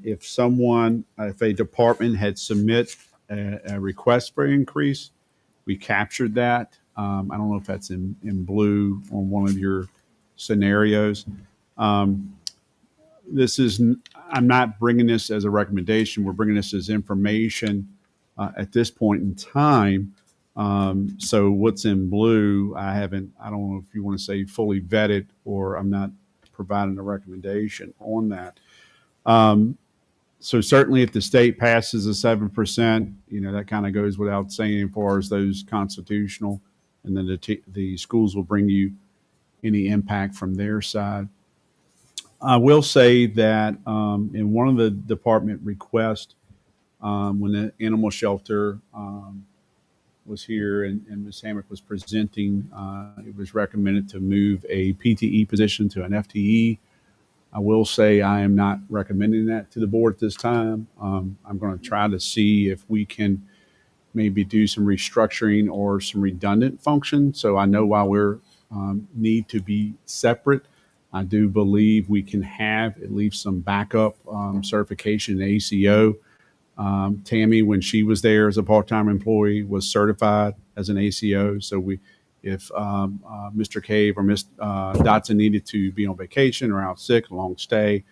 if a department had submit a request for increase, we captured that. I don't know if that's in blue on one of your scenarios. I'm not bringing this as a recommendation. We're bringing this as information at this point in time. So what's in blue, I don't know if you want to say fully vetted, or I'm not providing a recommendation on that. So certainly if the state passes a 7%, that kind of goes without saying as far as those constitutional, and then the schools will bring you any impact from their side. I will say that in one of the department requests, when the animal shelter was here and Ms. Hammock was presenting, it was recommended to move a PTE position to an FTE. I will say I am not recommending that to the board at this time. I'm going to try to see if we can maybe do some restructuring or some redundant functions. So I know while we're need to be separate, I do believe we can have at least some backup certification in ACO. Tammy, when she was there as a part-time employee, was certified as an ACO. So if Mr. Cave or Miss Dotson needed to be on vacation or out sick, long stay,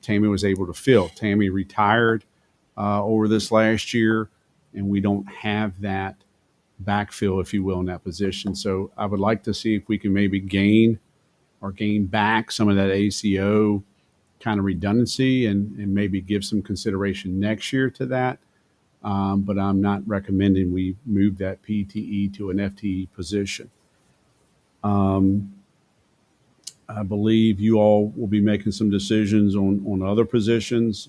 Tammy was able to fill. Tammy retired over this last year, and we don't have that backfill, if you will, in that position. So I would like to see if we can maybe gain back some of that ACO kind of redundancy and maybe give some consideration next year to that. But I'm not recommending we move that PTE to an FTE position. I believe you all will be making some decisions on other positions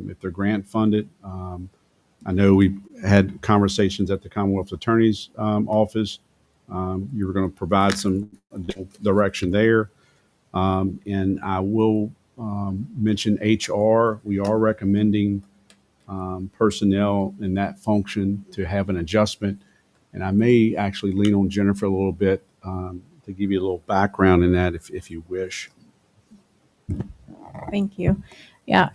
if they're grant funded. I know we had conversations at the Commonwealth Attorney's office. You were going to provide some direction there. And I will mention HR. We are recommending personnel in that function to have an adjustment. And I may actually lean on Jennifer a little bit to give you a little background in that if you wish. Thank you. Yeah,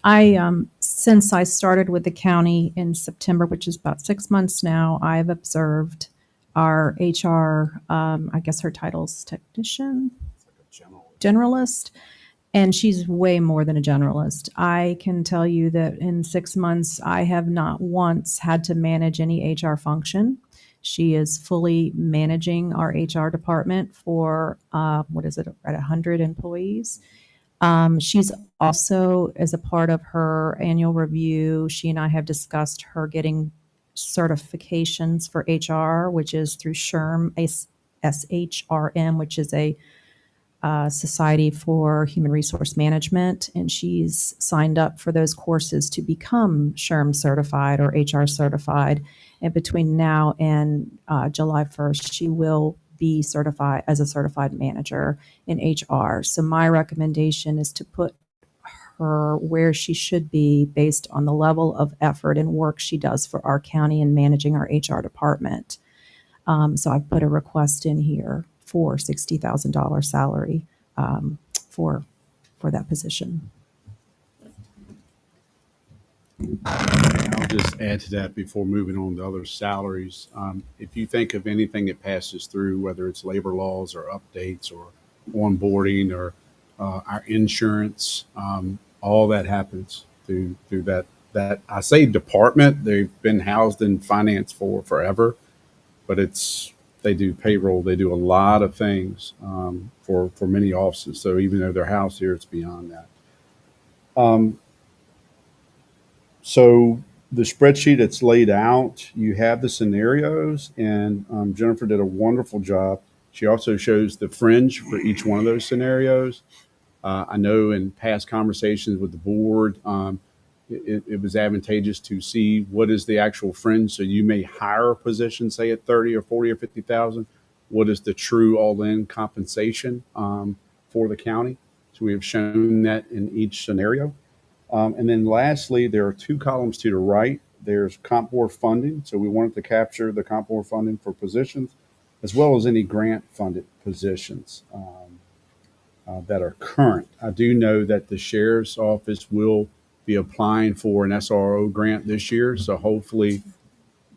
since I started with the county in September, which is about 6 months now, I've observed our HR, I guess her title's technician, generalist, and she's way more than a generalist. I can tell you that in 6 months, I have not once had to manage any HR function. She is fully managing our HR department for, at 100 employees. She's also, as a part of her annual review, she and I have discussed her getting certifications for HR, which is through SHRM, SHRM, which is a Society for Human Resource Management, and she's signed up for those courses to become SHRM certified or HR certified. And between now and July 1st, she will be certified as a certified manager in HR. So my recommendation is to put her where she should be based on the level of effort and work she does for our county in managing our HR department. So I've put a request in here for $60,000 salary for that position. I'll just add to that before moving on to other salaries. If you think of anything that passes through, whether it's labor laws or updates or onboarding or our insurance, all that happens through that I say department. They've been housed in finance for forever, but they do payroll. They do a lot of things for many offices. So even though they're housed here, it's beyond that. So the spreadsheet that's laid out, you have the scenarios, and Jennifer did a wonderful job. She also shows the fringe for each one of those scenarios. I know in past conversations with the board, it was advantageous to see what is the actual fringe. So you may hire a position, say at 30 or 40 or 50,000. What is the true all-in compensation for the county? So we have shown that in each scenario. And then lastly, there are two columns to the right. There's comp board funding. So we wanted to capture the comp board funding for positions, as well as any grant funded positions that are current. I do know that the sheriff's office will be applying for an SRO grant this year. So hopefully,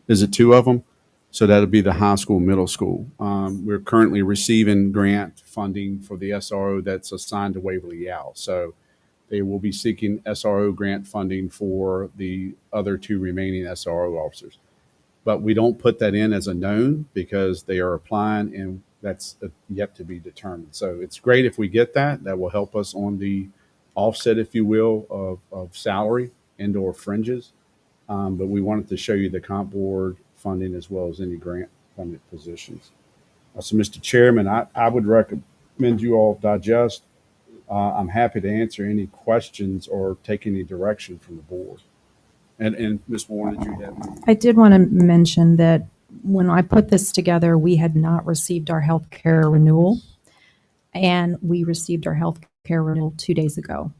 is it two of them? So that'll be the high school, middle school. We're currently receiving grant funding for the SRO that's assigned to Waverly Yale. So they will be seeking SRO grant funding for the other two remaining SRO officers. but we don't put that in as a known because they are applying and that's yet to be determined. So it's great if we get that. That will help us on the offset, if you will, of salary and or fringes. But we wanted to show you the comp board funding as well as any grant funded positions. So, Mr. Chairman, I would recommend you all digest. I'm happy to answer any questions or take any direction from the board. And Ms. Warren, did you have? I did want to mention that when I put this together, we had not received our health care renewal, and we received our health care renewal 2 days ago.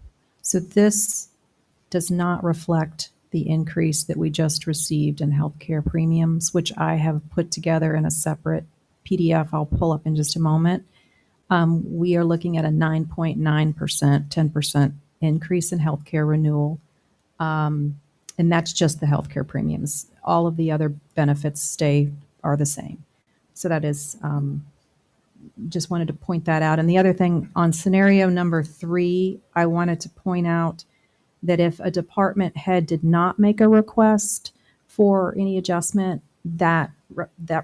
So this does not reflect the increase that we just received in healthcare premiums, which I have put together in a separate PDF I'll pull up in just a moment. We are looking at a 9.9%, 10% increase in healthcare renewal. And that's just the healthcare premiums. All of the other benefits are the same. So that is, just wanted to point that out. And the other thing on scenario number 3, I wanted to point out that if a department head did not make a request for any adjustment, that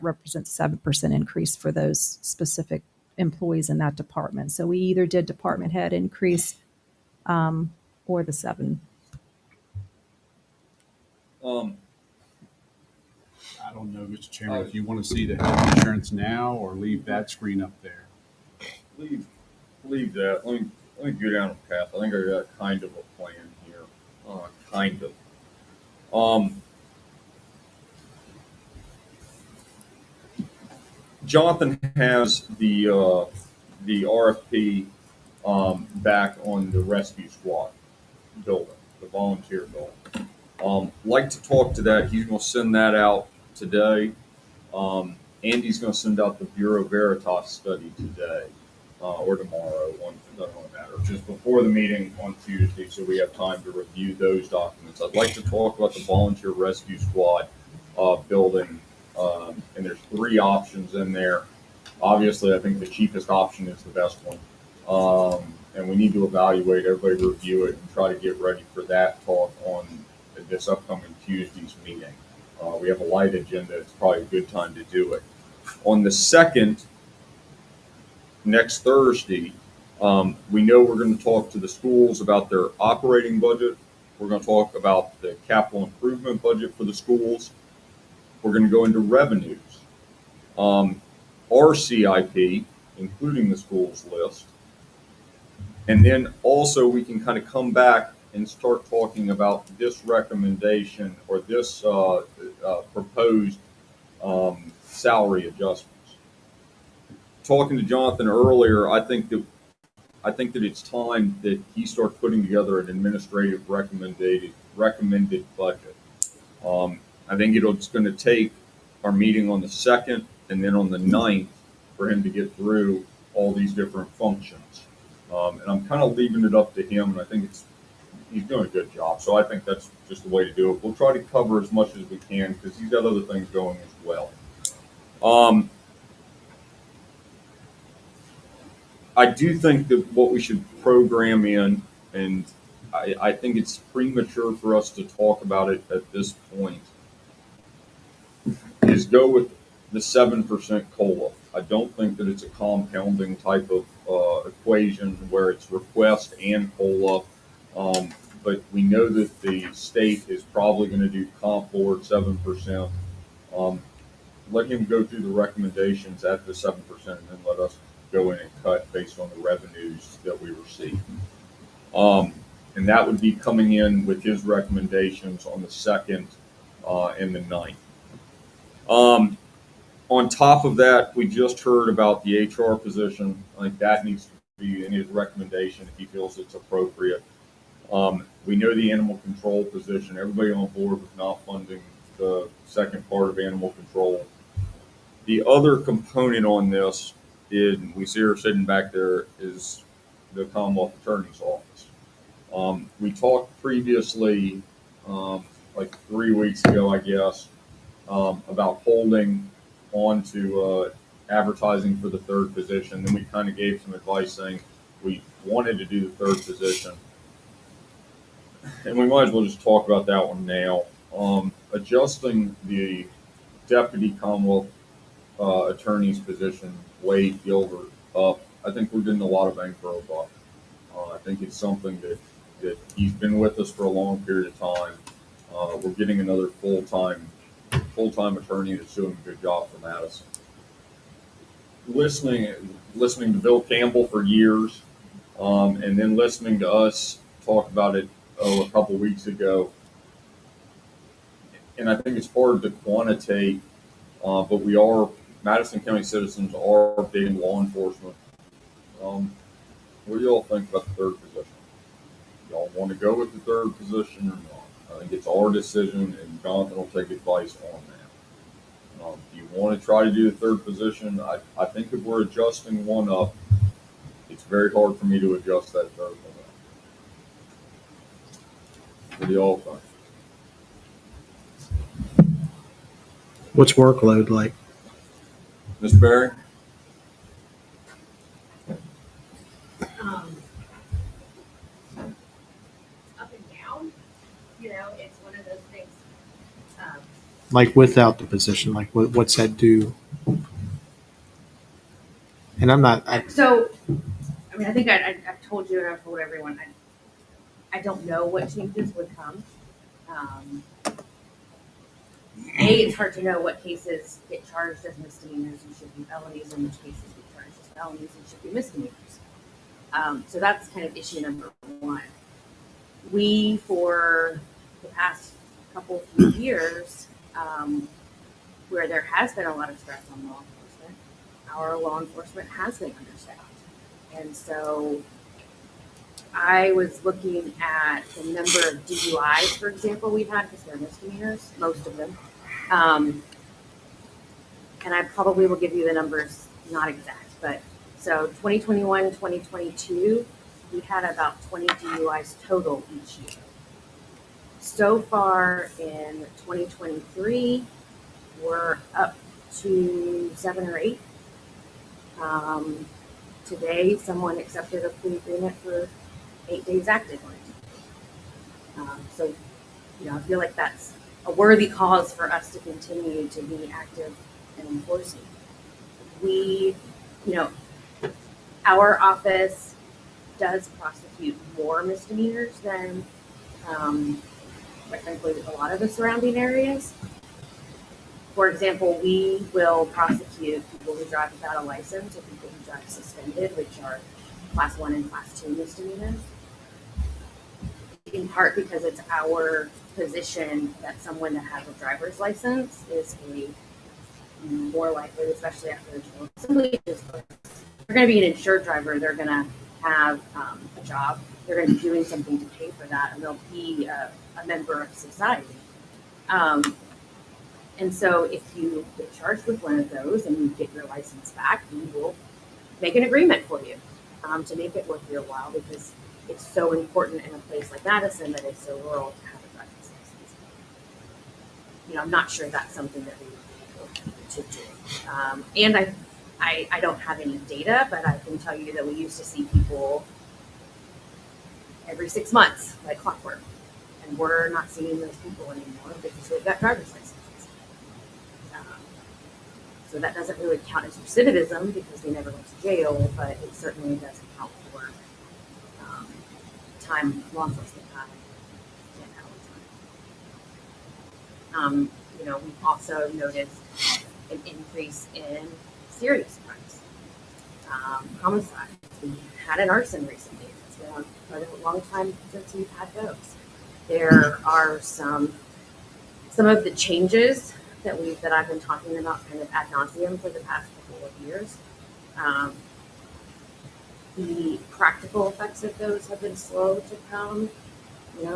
represents 7% increase for those specific employees in that department. So we either did department head increase or the 7. I don't know, Mr. Chairman, if you want to see the health insurance now or leave that screen up there. Leave that. Let me go down a path. I think I got kind of a plan here. Kind of. Jonathan has the RFP back on the rescue squad building, the volunteer building. Like to talk to that. He's going to send that out today. Andy's going to send out the Bureau Veritas study today or tomorrow. It doesn't really matter. Just before the meeting on Tuesday, so we have time to review those documents. I'd like to talk about the volunteer rescue squad building. And there's 3 options in there. Obviously, I think the cheapest option is the best one. And we need to evaluate, everybody review it and try to get ready for that talk on this upcoming Tuesday's meeting. We have a light agenda. It's probably a good time to do it. On the 2nd, next Thursday, we know we're going to talk to the schools about their operating budget. We're going to talk about the capital improvement budget for the schools. We're going to go into revenues. Our CIP, including the schools list. And then also we can kind of come back and start talking about this recommendation or this proposed salary adjustments. Talking to Jonathan earlier, I think that it's time that he starts putting together an administrative recommended budget. I think it's going to take our meeting on the 2nd and then on the 9th for him to get through all these different functions. And I'm kind of leaving it up to him, and I think he's doing a good job. So I think that's just the way to do it. We'll try to cover as much as we can because he's got other things going as well. I do think that what we should program in, and I think it's premature for us to talk about it at this point, is go with the 7% COLA. I don't think that it's a compounding type of equation where it's request and COLA. But we know that the state is probably going to do comp board 7%. Let him go through the recommendations at the 7% and then let us go in and cut based on the revenues that we receive. And that would be coming in with his recommendations on the 2nd and the 9th. On top of that, we just heard about the HR position. I think that needs to be in his recommendation if he feels it's appropriate. We know the animal control position. Everybody on board with not funding the second part of animal control. The other component on this is, we see her sitting back there, is the Commonwealth Attorney's Office. We talked previously, like 3 weeks ago, I guess, about holding on to advertising for the 3rd position. Then we kind of gave some advice saying we wanted to do the 3rd position. And we might as well just talk about that one now. Adjusting the deputy Commonwealth attorney's position, Wade Gilbert, up, I think we're getting a lot of bang for our buck. I think it's something that he's been with us for a long period of time. We're getting another full-time attorney that's doing a good job for Madison. Listening to Bill Campbell for years, and then listening to us talk about it a couple weeks ago. And I think it's hard to quantitate, but Madison County citizens are big in law enforcement. What do y'all think about the third position? Y'all want to go with the third position or not? I think it's our decision, and Jonathan will take advice on that. If you want to try to do the third position, I think if we're adjusting one up, it's very hard for me to adjust that third one up. What do y'all think? What's workload like? Ms. Barry? Up and down, it's one of those things. Like without the position, like what's that do? And I'm not, So, I mean, I think I've told you and I've told everyone, I don't know what changes would come. It's hard to know what cases get charged as misdemeanors and should be felonies, and which cases get charged as felonies and should be misdemeanors. So that's kind of issue number one. We, for the past couple few years, where there has been a lot of stress on law enforcement, our law enforcement has been understaffed. And so I was looking at the number of DUIs, for example, we've had, because they're misdemeanors, most of them. And I probably will give you the numbers, not exact, but so 2021, 2022, we had about 20 DUIs total each year. So far in 2023, we're up to 7 or 8. Today, someone accepted a plea agreement for 8 days active on it. So, I feel like that's a worthy cause for us to continue to be active and enforcing. Our office does prosecute more misdemeanors than, quite frankly, a lot of the surrounding areas. For example, we will prosecute people who drive without a license or people who drive suspended, which are class 1 and class 2 misdemeanors. In part because it's our position that someone that has a driver's license is more likely, especially after the General Assembly, they're going to be an insured driver. They're going to have a job. They're going to be doing something to pay for that, and they'll be a member of society. And so if you get charged with one of those and you get your license back, we will make an agreement for you to make it worth your while, because it's so important in a place like Madison that is so rural to have a driver's license. I'm not sure that's something that we would be able to do. And I don't have any data, but I can tell you that we used to see people every 6 months, like clockwork. And we're not seeing those people anymore because they've got driver's licenses. So that doesn't really count as recidivism because they never went to jail, but it certainly does count for time law enforcement time. We've also noticed an increase in serious crimes, homicide. We had an arson recently. It's been a long time since we've had those. There are some of the changes that I've been talking about kind of ad nauseum for the past couple of years. The practical effects of those have been slow to come,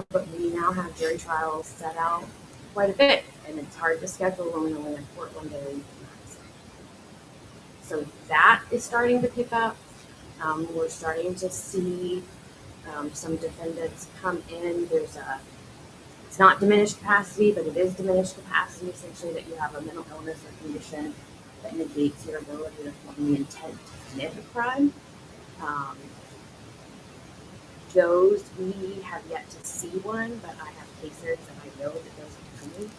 but we now have jury trials set out quite a bit, and it's hard to schedule when we only have court one day a week. So that is starting to pick up. We're starting to see some defendants come in. It's not diminished capacity, but it is diminished capacity, essentially that you have a mental illness or condition that negates your ability to form the intent to commit a crime. Those we have yet to see one, but I have cases and I know that those are coming.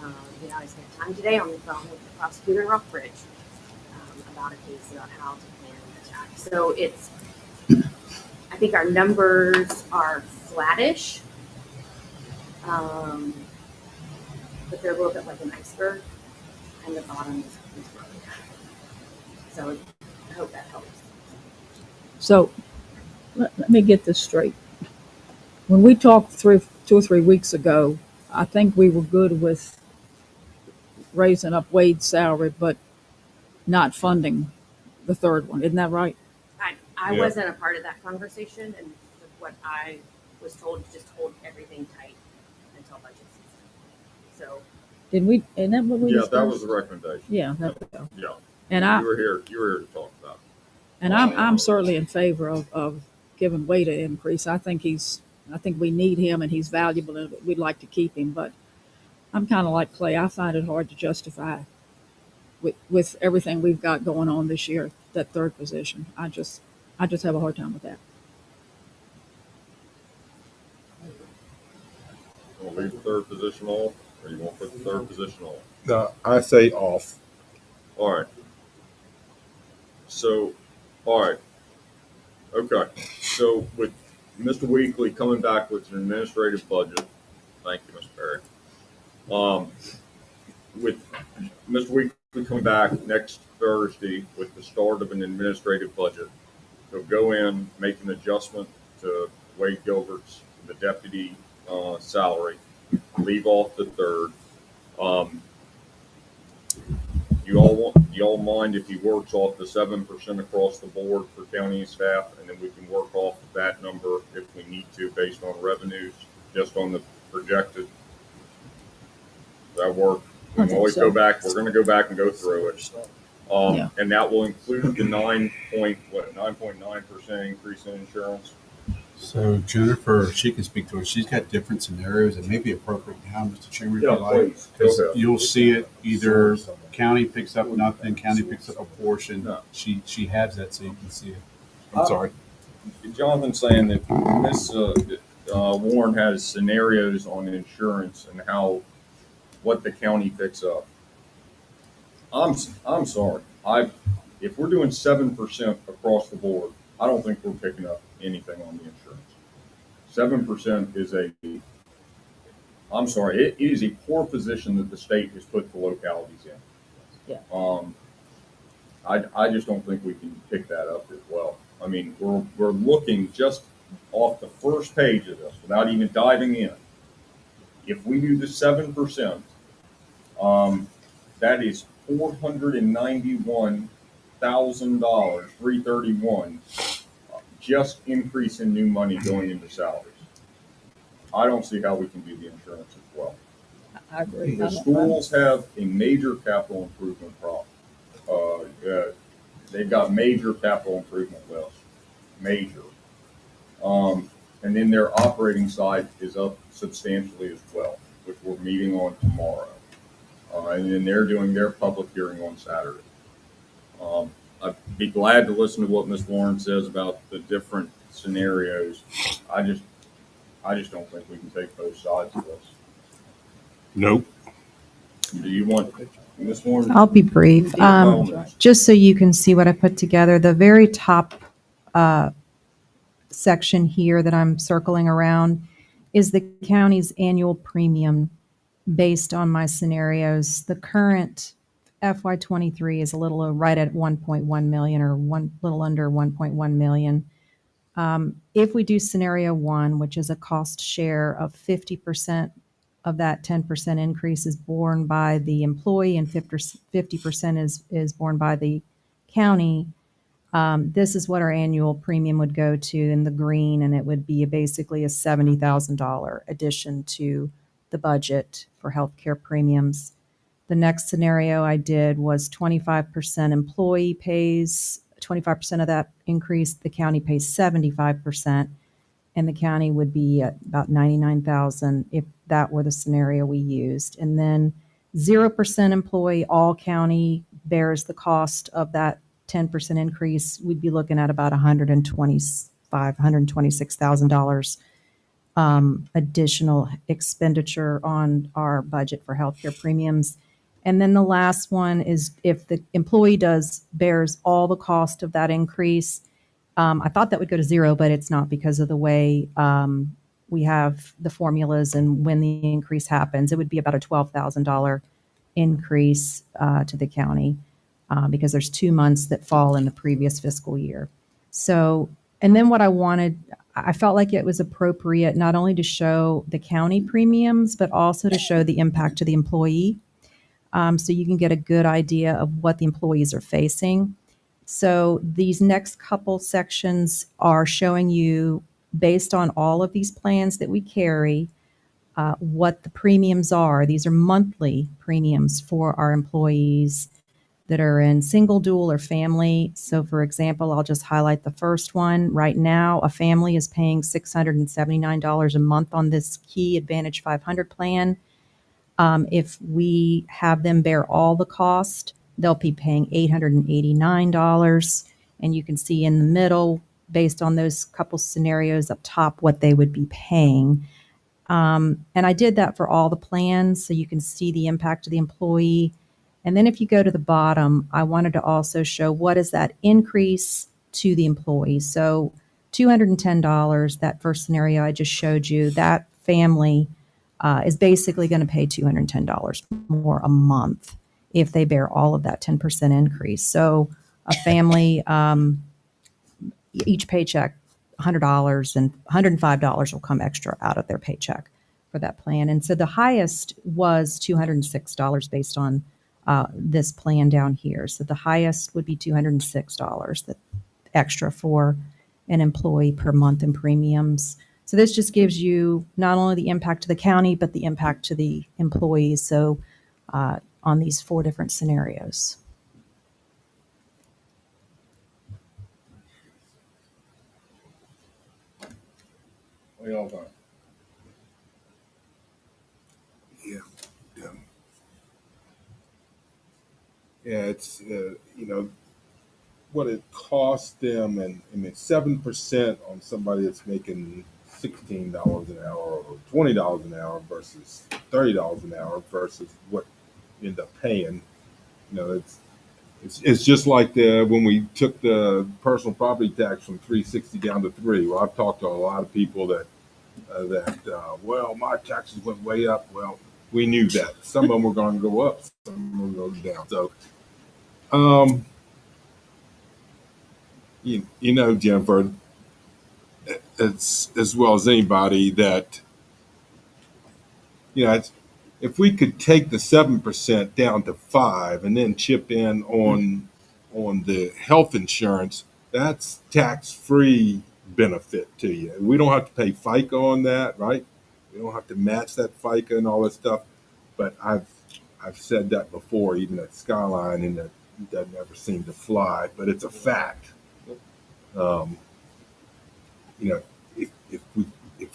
I spent time today on the phone with the prosecutor in Rockbridge about a case about how to plan an attack. So I think our numbers are flattish, but they're a little bit like an iceberg, and the bottom is really high. So I hope that helps. So let me get this straight. When we talked 2 or 3 weeks ago, I think we were good with raising up Wade's salary, but not funding the third one. Isn't that right? I Yeah. wasn't a part of that conversation, and what I was told to just hold everything tight until budget season. So Did we? Isn't that what we Yeah, discussed? that was the recommendation. Yeah, that, Yeah. and You were here to talk about it. And I'm certainly in favor of giving Wade an increase. I think we need him and he's valuable and we'd like to keep him, but I'm kind of like Clay. I find it hard to justify with everything we've got going on this year, that third position. I just have a hard time with that. You want to leave the third position off, or you want to put the third position on? No, I say off. All right. So, all right. Okay. So with Mr. Weekly coming back with an administrative budget, thank you, Mr. Perry. With Mr. Weekly coming back next Thursday with the start of an administrative budget, he'll go in, make an adjustment to Wade Gilbert's, the deputy salary, leave off the third. Do y'all mind if he works off the 7% across the board for county staff, and then we can work off of that number if we need to based on revenues, just on the projected? Does that work? We can always go back. We're going to go back and go through it. And that will include the 9.9% increase in insurance. So Jennifer, she can speak to it. She's got different scenarios. It may be appropriate now, Mr. Chairman, if you like. Please. Because Go ahead. you'll see it either county picks up nothing, county picks up a portion. No. She has that so you can see it. I'm sorry. Jonathan's saying that Ms. Warren has scenarios on insurance and what the county picks up. I'm sorry. If we're doing 7% across the board, I don't think we're picking up anything on the insurance. 7% is I'm sorry, it is a poor position that the state has put the localities in. Yeah. I just don't think we can pick that up as well. I mean, we're looking just off the first page of this without even diving in. If we do the 7%, that is $491,000, $331, just increase in new money going into salaries. I don't see how we can do the insurance as well. I agree. The schools have a major capital improvement problem. They've got major capital improvement lists, major. And then their operating side is up substantially as well, which we're meeting on tomorrow. And then they're doing their public hearing on Saturday. I'd be glad to listen to what Ms. Warren says about the different scenarios. I just don't think we can take both sides of this. Nope. Do you want Ms. Warren? I'll be brief. Just so you can see what I put together, the very top section here that I'm circling around is the county's annual premium based on my scenarios. The current FY23 is a little right at 1.1 million or little under 1.1 million. If we do scenario one, which is a cost share of 50% of that 10% increase is borne by the employee and 50% is borne by the county, this is what our annual premium would go to in the green, and it would be basically a $70,000 addition to the budget for healthcare premiums. The next scenario I did was 25% employee pays 25% of that increase. The county pays 75%, and the county would be at about 99,000 if that were the scenario we used. And then 0% employee, all county bears the cost of that 10% increase. We'd be looking at about $126,000 additional expenditure on our budget for healthcare premiums. And then the last one is if the employee bears all the cost of that increase. I thought that would go to zero, but it's not because of the way we have the formulas and when the increase happens. It would be about a $12,000 increase to the county because there's 2 months that fall in the previous fiscal year. So, and then what I felt like it was appropriate not only to show the county premiums, but also to show the impact to the employee. So you can get a good idea of what the employees are facing. So these next couple sections are showing you, based on all of these plans that we carry, what the premiums are. These are monthly premiums for our employees that are in single, dual, or family. So for example, I'll just highlight the first one. Right now, a family is paying $679 a month on this Key Advantage 500 plan. If we have them bear all the cost, they'll be paying $889. And you can see in the middle, based on those couple scenarios up top, what they would be paying. And I did that for all the plans so you can see the impact of the employee. And then if you go to the bottom, I wanted to also show what is that increase to the employee. So $210, that first scenario I just showed you, that family is basically going to pay $210 more a month if they bear all of that 10% increase. So a family, each paycheck, $100 and $105 will come extra out of their paycheck for that plan. And so the highest was $206 based on this plan down here. So the highest would be $206 that extra for an employee per month in premiums. So this just gives you not only the impact to the county, but the impact to the employees. So on these 4 different scenarios. What y'all think? Yeah, it's what it costs them, and I mean 7% on somebody that's making $16 an hour or $20 an hour versus $30 an hour versus what you end up paying. It's just like when we took the personal property tax from 360 down to 3. Well, I've talked to a lot of people that well, my taxes went way up. Well, we knew that some of them were going to go up, some of them were going to go down. So, Jennifer, it's as well as anybody that if we could take the 7% down to 5 and then chip in on the health insurance, that's tax-free benefit to you. We don't have to pay FICA on that, right? We don't have to match that FICA and all that stuff. But I've said that before, even at Skyline, and that never seemed to fly. But it's a fact. If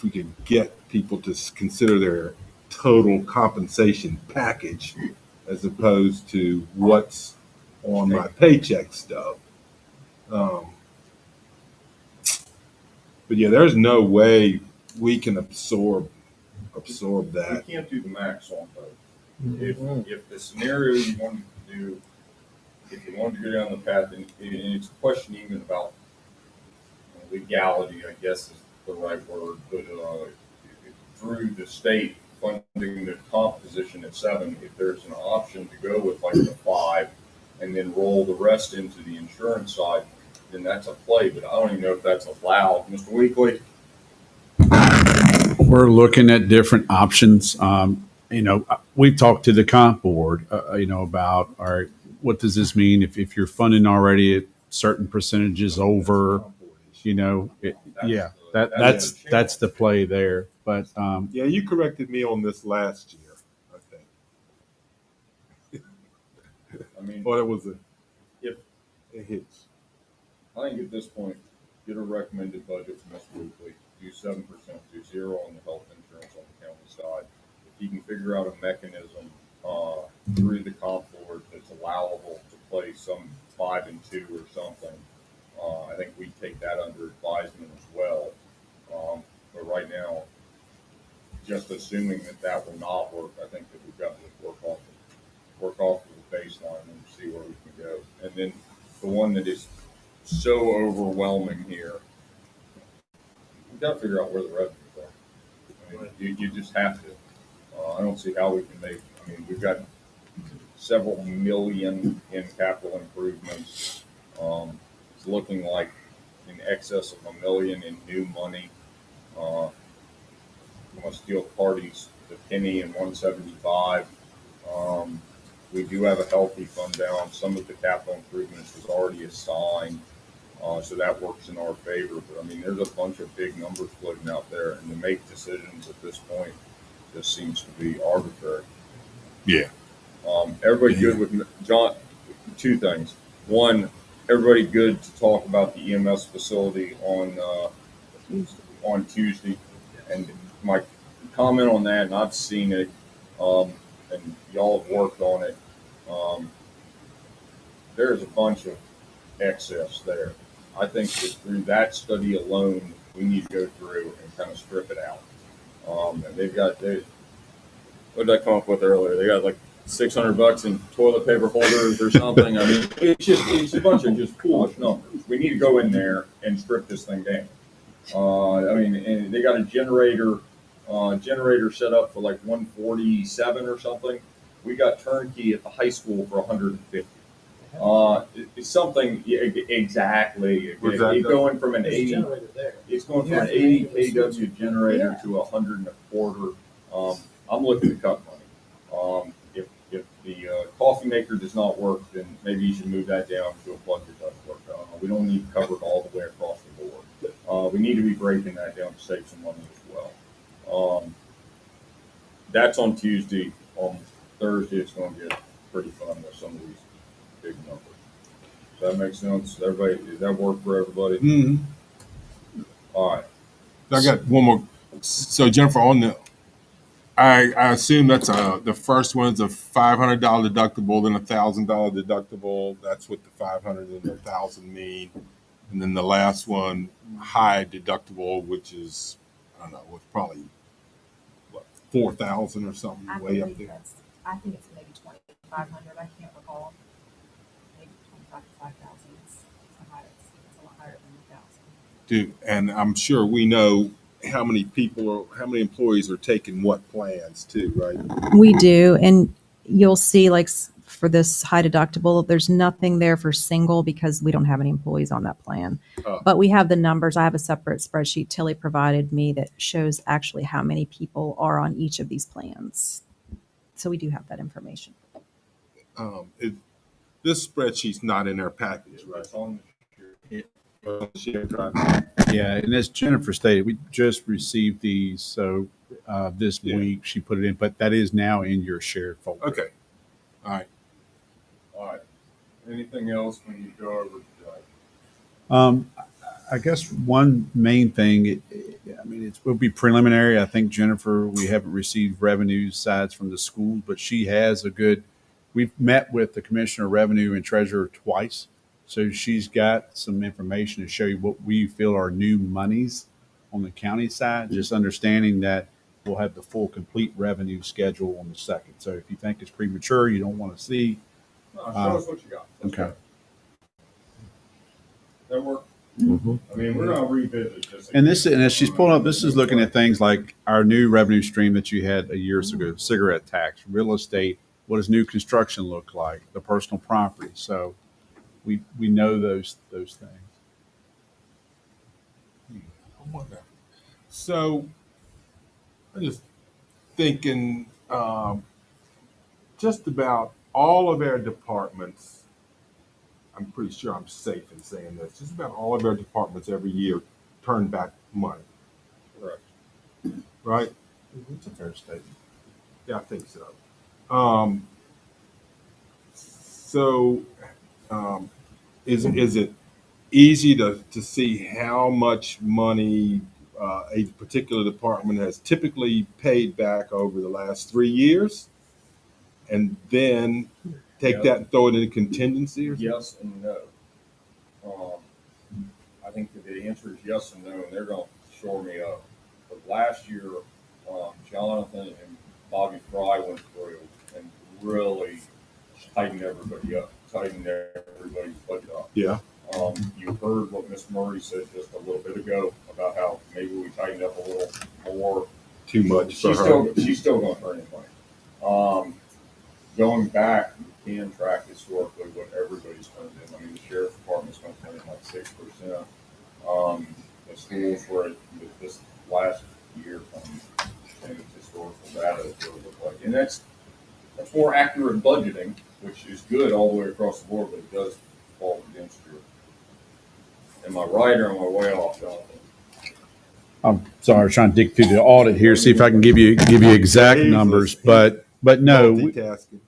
we could get people to consider their total compensation package as opposed to what's on my paycheck stub. But yeah, there's no way we can absorb that. We can't do the max on both. If the scenario you wanted to do, if you wanted to go down the path, and it's a question even about legality, I guess is the right word, but through the state funding the comp position at 7, if there's an option to go with like the 5 and then roll the rest into the insurance side, then that's a play. But I don't even know if that's allowed. Mr. Weekly? We're looking at different options. We've talked to the comp board, about, all right, what does this mean if you're funding already at certain percentages over, that's the play there. But yeah, you corrected me on this last year, I think. I mean, well, it was if it hits. I think at this point, get a recommended budget from Mr. Weekly. Do 7%, do 0 on the health insurance on the county side. If you can figure out a mechanism through the comp board that's allowable to play some 5 and 2 or something, I think we take that under advisement as well. But right now, just assuming that that will not work, I think that we've got to work off of the baseline and see where we can go. And then the one that is so overwhelming here, we've got to figure out where the revenues are. I mean, you just have to. I don't see how we can make, I mean, we've got several million in capital improvements. It's looking like in excess of $1 million in new money. Steel parties, the penny and 175. We do have a healthy fund balance. Some of the capital improvements was already assigned, so that works in our favor. But I mean, there's a bunch of big numbers floating out there, and to make decisions at this point just seems to be arbitrary. Yeah. Everybody good with John? Two things. One, everybody good to talk about the EMS facility on Tuesday, and my comment on that, and I've seen it, and y'all have worked on it. There's a bunch of excess there. I think that through that study alone, we need to go through and kind of strip it out. And what did I come up with earlier? They got like $600 in toilet paper holders or something. I mean, it's a bunch of just foolish numbers. We need to go in there and strip this thing down. I mean, and they got a generator set up for like 147 or something. We got turnkey at the high school for 150. It's something exactly. It's going from an 80. It's going from an 80 kW generator to 100 and a quarter. I'm looking to cut money. If the coffee maker does not work, then maybe you should move that down to a plug that does work. We don't need to cover it all the way across the board. We need to be breaking that down to save some money as well. That's on Tuesday. On Thursday, it's going to get pretty fun with some of these big numbers. Does that make sense? Everybody, does that work for everybody? Mm-hmm. All right. I got one more. So Jennifer, I assume that's the first one's a $500 deductible, then a $1,000 deductible. That's what the 500 and the 1,000 mean. And then the last one, high deductible, which is, I don't know, it's probably what, 4,000 or something, way up there. I think it's maybe 2,500. I can't recall. Maybe 25 to 5,000. It's a lot higher than 1,000. And I'm sure we know how many employees are taking what plans too, right? We do, and you'll see like for this high deductible, there's nothing there for single because we don't have any employees on that plan. Oh. But we have the numbers. I have a separate spreadsheet Tilly provided me that shows actually how many people are on each of these plans. So we do have that information. This spreadsheet's not in our package, right? It's on the share drive. Yeah, and as Jennifer stated, we just received these, so this week she put it in, but that is now in your shared folder. Okay. All right. All right. Anything else when you go over to I guess one main thing, I mean, it will be preliminary. I think Jennifer, we haven't received revenue sides from the schools, but she has we've met with the Commissioner of Revenue and Treasurer twice. So she's got some information to show you what we feel are new monies on the county side, just understanding that we'll have the full complete revenue schedule on the second. So if you think it's premature, you don't want to see. No, show us what you got. Okay. That work? Mm-hmm. I mean, we're going to revisit this. And as she's pulling up, this is looking at things like our new revenue stream that you had years ago, cigarette tax, real estate, what does new construction look like, the personal property. So we know those things. I wonder. So I'm just thinking just about all of our departments, I'm pretty sure I'm safe in saying this, just about all of our departments every year turn back money. Correct. Right? It's a fair statement. Yeah, I think so. Is it easy to see how much money a particular department has typically paid back over the last 3 years, and then take that and throw it into contingency? Or Yes and no. I think that the answer is yes and no, and they're going to shore me up. But last year, Jonathan and Bobby Fry went through and really tightened everybody up, tightened everybody's budget up. Yeah. You heard what Miss Murray said just a little bit ago about how maybe we tightened up a little more. Too much for her. She's still going to earn money. Going back, you can track historically what everybody's turned in. I mean, the sheriff's department's going to turn in like 6%. The schools were this last year and historical data is what it looked like, and that's more accurate budgeting, which is good all the way across the board, but it does fall against you. Am I right or am I way off, Jonathan? I'm sorry, I was trying to dig through the audit here, see if I can give you exact numbers, but no, Multitasking.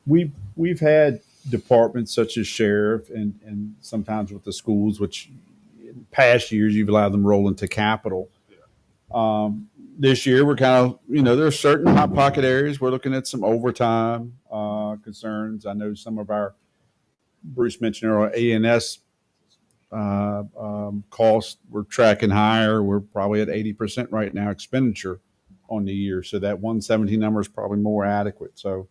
we've had departments such as sheriff and sometimes with the schools, which in past years you've allowed them roll into capital. This year we're kind of, there are certain hot pocket areas. We're looking at some overtime concerns. I know some of our, Bruce mentioned our A&S costs we're tracking higher. We're probably at 80% right now expenditure on the year. So that 117 number is probably more adequate. So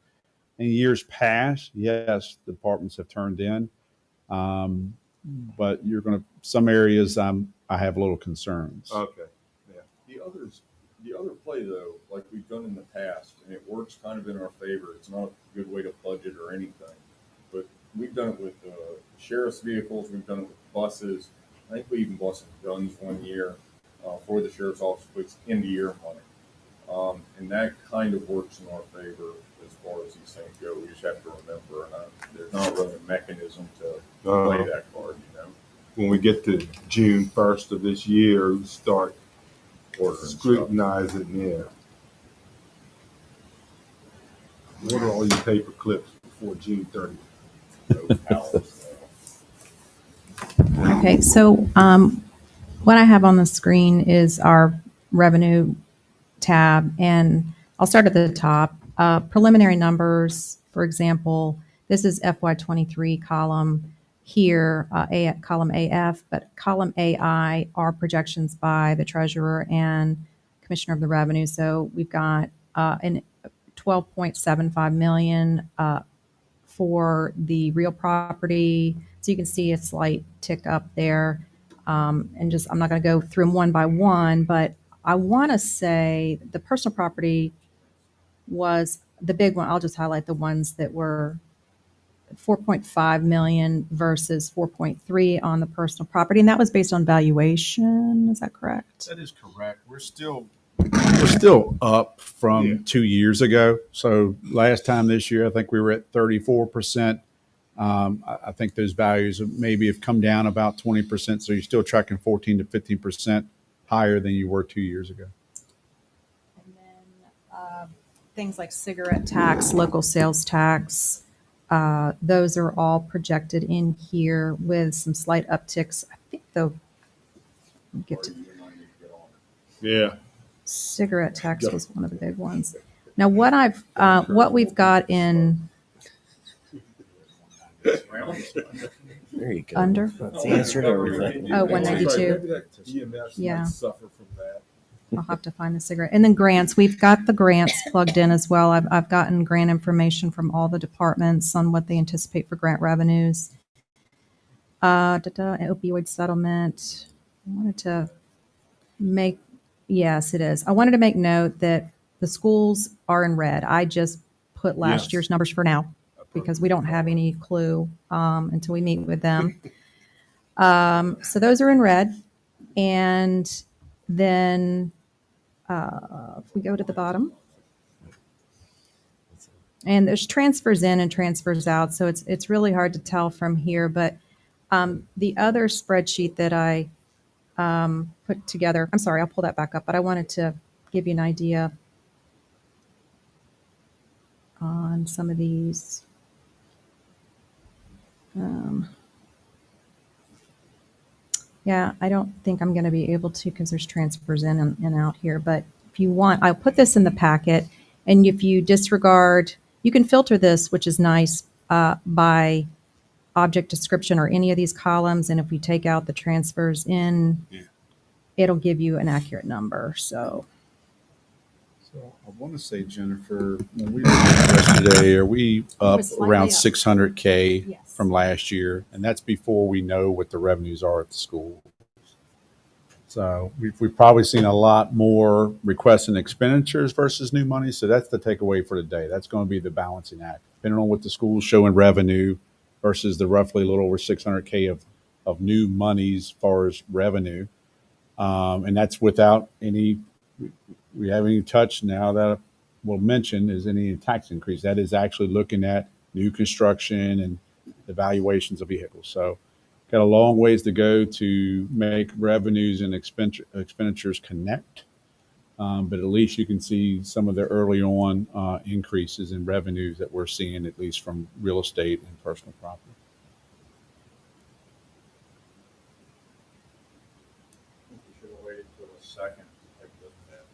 in years past, yes, the departments have turned in. But some areas I have little concerns. Okay. Yeah. The other play though, like we've done in the past, and it works kind of in our favor. It's not a good way to budget or anything, but we've done it with sheriff's vehicles. We've done it with buses. I think we even bought some guns one year for the sheriff's office, but it's end of year money, and that kind of works in our favor as far as these things go. We just have to remember, there's not really a mechanism to play that card. When we get to June 1st of this year, we start scrutinizing. Yeah. What are all your paper clips before June 30th? Okay, so what I have on the screen is our revenue tab, and I'll start at the top. Preliminary numbers, for example, this is FY23 column here, column AF, but column AI are projections by the treasurer and commissioner of the revenue. So we've got an 12.75 million for the real property. So you can see a slight tick up there. And just, I'm not going to go through them one by one, but I want to say the personal property was the big one. I'll just highlight the ones that were 4.5 million versus 4.3 on the personal property. And that was based on valuation. Is that correct? That is correct. We're still up from 2 years ago. So last time this year, I think we were at 34%. I think those values maybe have come down about 20%. So you're still tracking 14 to 15% higher than you were 2 years ago. And then things like cigarette tax, local sales tax, those are all projected in here with some slight upticks. I think they'll get to cigarette tax was one of the big ones. Now what we've got in There you go. under. That's the answer to everything. Oh, 192. EMS Yeah. might suffer from that. I'll have to find the cigarette. And then grants. We've got the grants plugged in as well. I've gotten grant information from all the departments on what they anticipate for grant revenues. Opioid settlement. I wanted to make, yes, it is. I wanted to make note that the schools are in red. I just put last year's numbers for now because we don't have any clue until we meet with them. So those are in red. And then if we go to the bottom, and there's transfers in and transfers out, so it's really hard to tell from here. But the other spreadsheet that I put together, I'm sorry, I'll pull that back up, but I wanted to give you an idea on some of these. Yeah, I don't think I'm going to be able to because there's transfers in and out here. But if you want, I'll put this in the packet. And if you disregard, you can filter this, which is nice, by object description or any of these columns. And if we take out the transfers in, it'll give you an accurate number. So So I want to say, Jennifer, when we looked at yesterday, are we up was slightly around up. 600K Yes. from last year? And that's before we know what the revenues are at the school. So we've probably seen a lot more requests and expenditures versus new money. So that's the takeaway for today. That's going to be the balancing act. Depending on what the school's showing revenue versus the roughly a little over 600K of new monies as far as revenue. And that's without any, we haven't even touched now that we'll mention is any tax increase. That is actually looking at new construction and evaluations of vehicles. So got a long ways to go to make revenues and expenditures connect. But at least you can see some of the early on increases in revenues that we're seeing, at least from real estate and personal property. We should have waited till the second. Like, doesn't that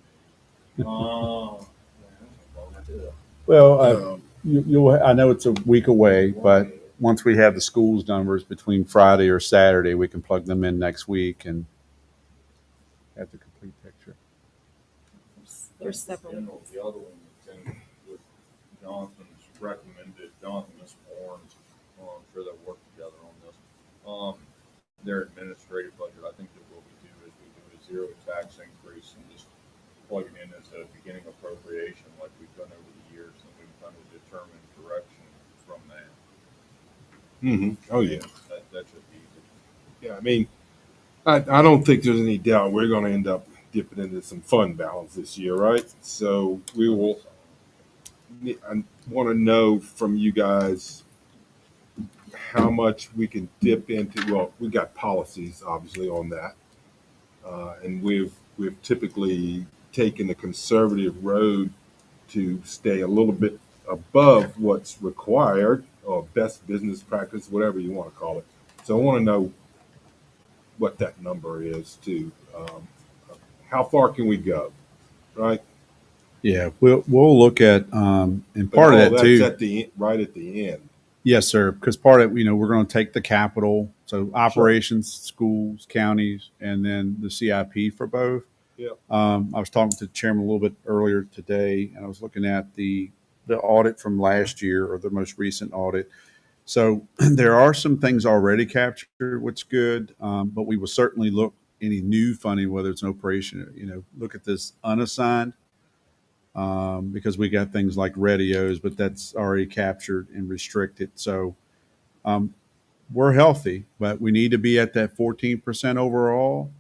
Well, I know it's a week away, but once we have the school's numbers between Friday or Saturday, we can plug them in next week and have the complete picture. There's several. The other one that's in with Jonathan's recommended, Jonathan and Ms. Warren's, I'm sure they'll work together on this. Their administrative budget, I think that what we do is we do a zero tax increase and just plug it in as a beginning appropriation like we've done over the years, and we kind of determine direction from that. Oh, yeah. That should be easy. Yeah, I mean, I don't think there's any doubt we're going to end up dipping into some fund balance this year, right? So we will. I want to know from you guys how much we can dip into. Well, we got policies obviously on that, and we've typically taken the conservative road to stay a little bit above what's required or best business practice, whatever you want to call it. So I want to know what that number is too. How far can we go, right? Yeah, we'll look at and But part of all that too. that's right at the end. Yes, sir. Because part of we're going to take the capital, so operations, schools, counties, and then the CIP for both. Yeah. I was talking to the chairman a little bit earlier today, and I was looking at the audit from last year or the most recent audit. So there are some things already captured, which is good, but we will certainly look any new funding, whether it's an operation, look at this unassigned because we got things like radios, but that's already captured and restricted. So we're healthy, but we need to be at that 14% overall.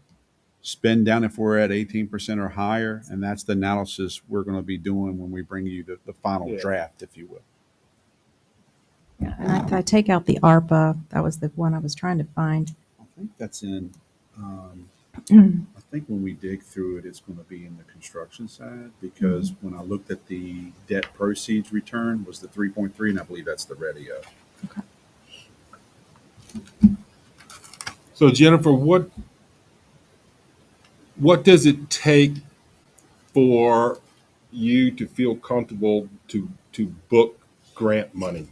Spend down if we're at 18% or higher, and that's the analysis we're going to be doing when we bring you the final draft, if you will. Yeah, and I take out the ARPA. That was the one I was trying to find. I think that's in. I think when we dig through it, it's going to be in the construction side because when I looked at the debt proceeds return was the 3.3, and I believe that's the radio. Okay. So Jennifer, what does it take for you to feel comfortable to book grant money?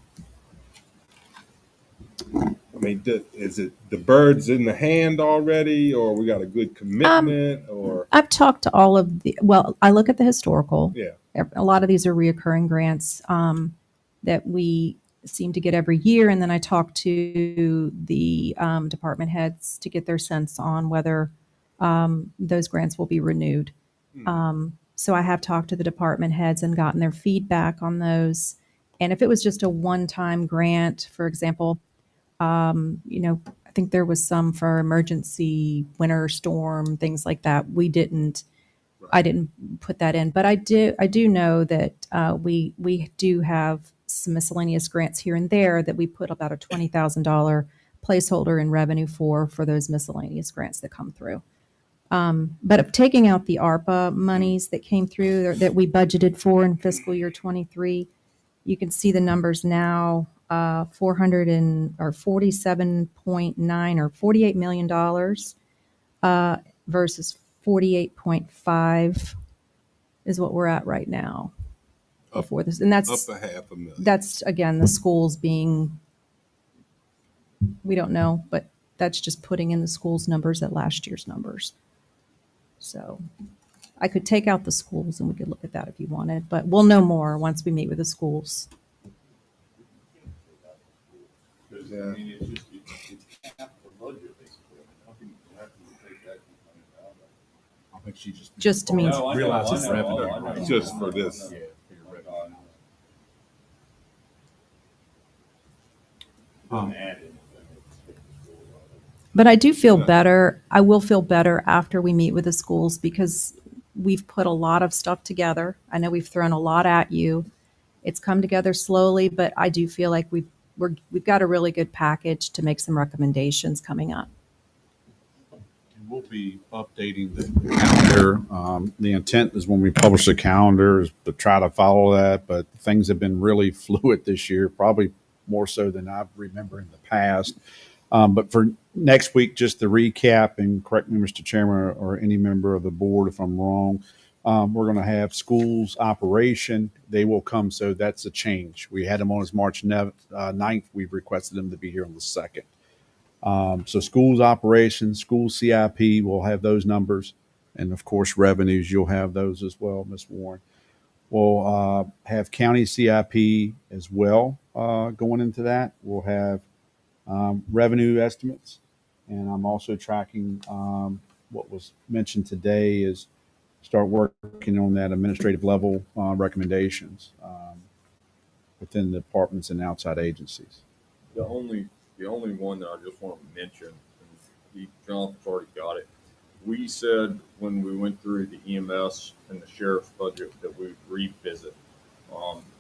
I mean, is it the bird's in the hand already, or we got a good commitment, or? I've talked to all of I look at the historical. Yeah. A lot of these are reoccurring grants that we seem to get every year. And then I talk to the department heads to get their sense on whether those grants will be renewed. So I have talked to the department heads and gotten their feedback on those. And if it was just a one-time grant, for example, I think there was some for emergency winter storm, things like that. I didn't put that in, but I do know that we do have some miscellaneous grants here and there that we put about a $20,000 placeholder in revenue for those miscellaneous grants that come through. But of taking out the ARPA monies that came through that we budgeted for in fiscal year 23, you can see the numbers now, 47.9 or $48 million versus 48.5 is what we're at right now before this. And that's up a $500,000. That's again, the schools being, we don't know, but that's just putting in the school's numbers at last year's numbers. So I could take out the schools and we could look at that if you wanted, but we'll know more once we meet with the schools. Because, I mean, it's just, it's half the budget, basically. How can you take that component out of it? I think she just. Just means- No, I know, Realizes I know, revenue. I know. Just for this. Yeah, for your revenue. Doesn't add anything. But I do feel Yeah. better. I will feel better after we meet with the schools because we've put a lot of stuff together. I know we've thrown a lot at you. It's come together slowly, but I do feel like we've got a really good package to make some recommendations coming up. And we'll be updating the calendar. The intent is when we publish the calendar is to try to follow that, but things have been really fluid this year, probably more so than I remember in the past. But for next week, just to recap, and correct me, Mr. Chairman, or any member of the board if I'm wrong, we're going to have schools operation. They will come, so that's a change. We had them on as March 9th. We've requested them to be here on the 2nd. So schools operations, school CIP, we'll have those numbers. And of course, revenues, you'll have those as well, Ms. Warren. We'll have county CIP as well going into that. We'll have revenue estimates. And I'm also tracking what was mentioned today is start working on that administrative level recommendations within the departments and outside agencies. The only one that I just want to mention, and Jonathan's already got it. We said when we went through the EMS and the sheriff's budget that we would revisit.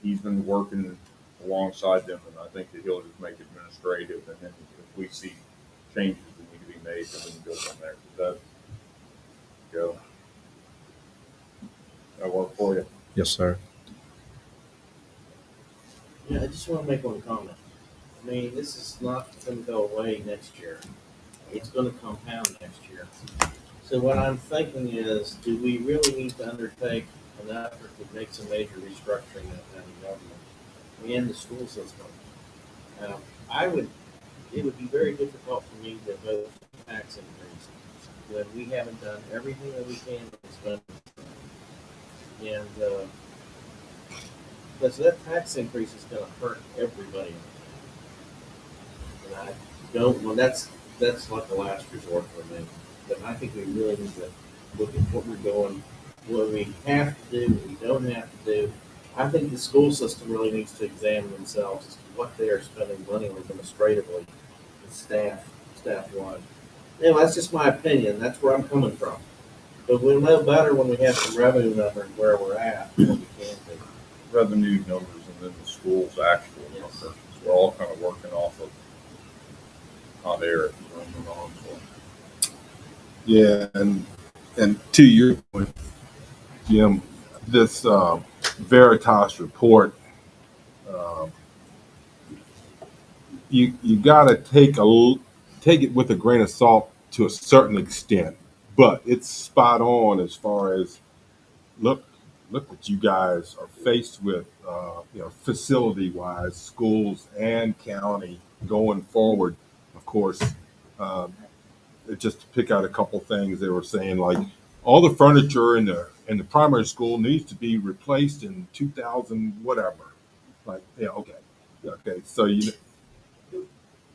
He's been working alongside them, and I think that he'll just make administrative, and then if we see changes that need to be made, then we can go from there. Does that go? That work for you? Yes, sir. Yeah, I just want to make one comment. I mean, this is not going to go away next year. It's going to compound next year. So what I'm thinking is, do we really need to undertake an effort to make some major restructuring of county government and the school system? It would be very difficult for me to vote for tax increase when we haven't done everything that we can to spend. And because that tax increase is going to hurt everybody. And I don't, well, that's like the last resort for me. But I think we really need to look at what we're doing, what we have to do, what we don't have to do. I think the school system really needs to examine themselves as to what they are spending money on administratively and staff-wise. Anyway, that's just my opinion. That's where I'm coming from. But we'll know better when we have some revenue numbers where we're at, what we can do. Revenue numbers and then the school's actual numbers. So we're all kind of working off of hot air if you run the on. Yeah, and to your point, Jim, this Veritas report, you got to take it with a grain of salt to a certain extent, but it's spot on as far as look what you guys are faced with, facility wise, schools and county going forward. Of course, just to pick out a couple things, they were saying like all the furniture in the primary school needs to be replaced in 2000 whatever. Like, yeah, okay. So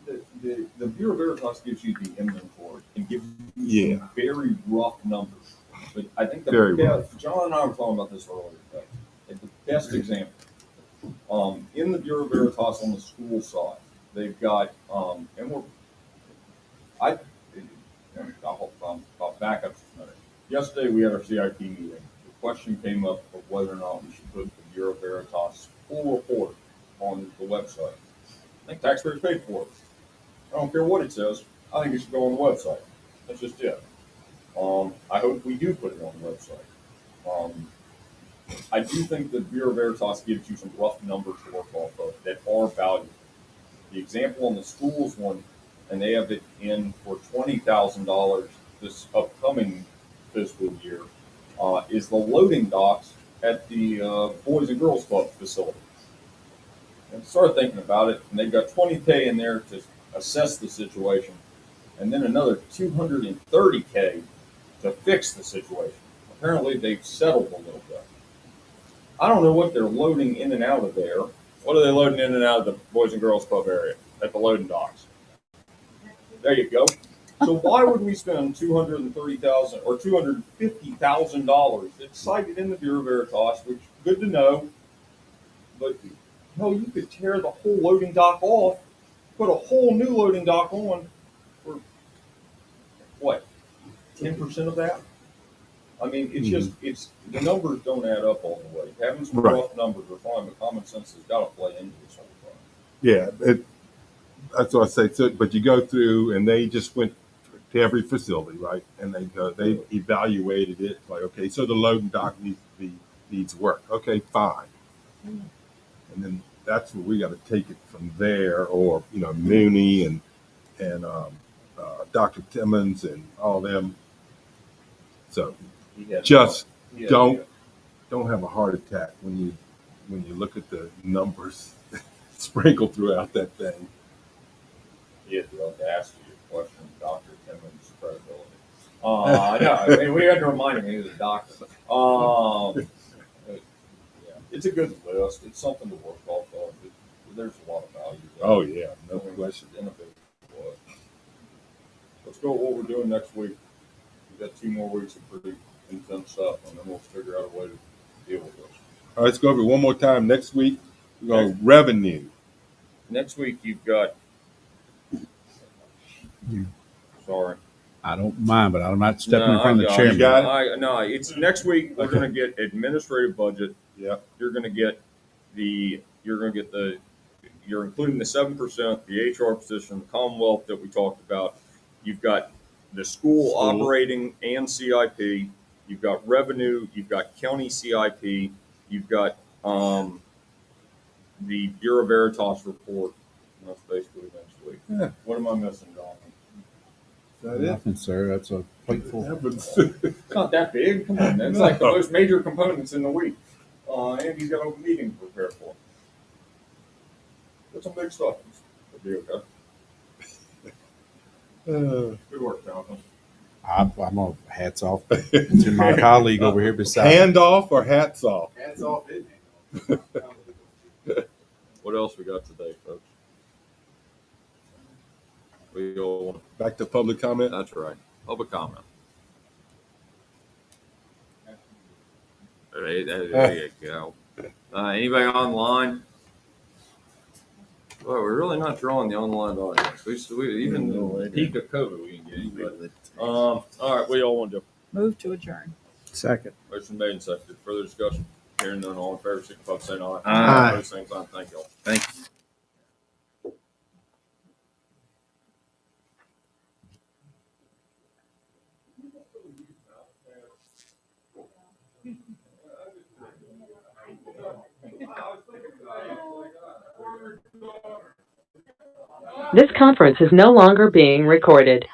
the Bureau Veritas gives you the inventory and gives you some very rough numbers. But I think John and I were talking about this earlier today. Like the best example, in the Bureau Veritas on the school side, they've got, I'll back up just a minute. Yesterday we had our CIP meeting. The question came up of whether or not we should put the Bureau Veritas full report on the website. I think taxpayers paid for it. I don't care what it says. I think it should go on the website. That's just it. I hope we do put it on the website. I do think that Bureau Veritas gives you some rough numbers to work off of that are valuable. The example on the schools one, and they have it in for $20,000 this upcoming fiscal year, is the loading docks at the Boys and Girls Club facility. And started thinking about it, and they've got $20K in there to assess the situation, and then another $230K to fix the situation. apparently they've settled a little bit. I don't know what they're loading in and out of there. What are they loading in and out of the Boys and Girls Club area at the loading docks? There you go. So why would we spend $230,000 or $250,000? It's cited in the Bureau Veritas, which good to know. But no, you could tear the whole loading dock off, put a whole new loading dock on for what, 10% of that? I mean, it's just the numbers don't add up all the way. Having some rough numbers are fine, but common sense has got to play into this whole thing. Yeah, that's what I say. So, but you go through, and they just went to every facility, right? And they evaluated it. Like, okay, so the loading dock needs work. Okay, fine. And then that's where we got to take it from there, or Mooney and Dr. Timmons and all them. So just don't have a heart attack when you look at the numbers sprinkled throughout that thing. He had the audacity to question Dr. Timmons' credibility. I mean, we had to remind him he was a doctor. It's a good list. It's something to work off of. There's a lot of value there. Oh yeah, no question. Let's go with what we're doing next week. We've got 2 more weeks of pretty intense stuff, and then we'll figure out a way to deal with this. All right, let's go over it one more time. Next week, we're going revenue. Next week, you've got. Sorry. I don't mind, but I'm not stepping in front of the chairman. No, it's next week. We're going to get administrative budget. Yeah. You're including the 7%, the HR position, the Commonwealth that we talked about. You've got the school operating and CIP. You've got revenue. You've got county CIP. You've got the Bureau Veritas report. And that's basically next week. Yeah. What am I missing, Don? Nothing, sir. That's a plate full. It's not that big. Come on, that's like the most major components in the week. And he's got an open meeting to prepare for. That's some big stuff. It'll be okay. Good work, Jonathan. I'm a hats off to my colleague over here beside. Hand off or hats off? Hats off, isn't it? What else we got today, folks? We go back to public comment. That's right. Public comment. There you go. Anybody online? Well, we're really not drawing the online audience. We even the peak of COVID, we can get anybody. All right, what do y'all want to do? Move to adjourn. Second. Motion made and seconded. Further discussion? Hearing none, all in favor, signify by saying aye. Aye. Opposed, same sign. Thank y'all. Thank you. This conference is no longer being recorded.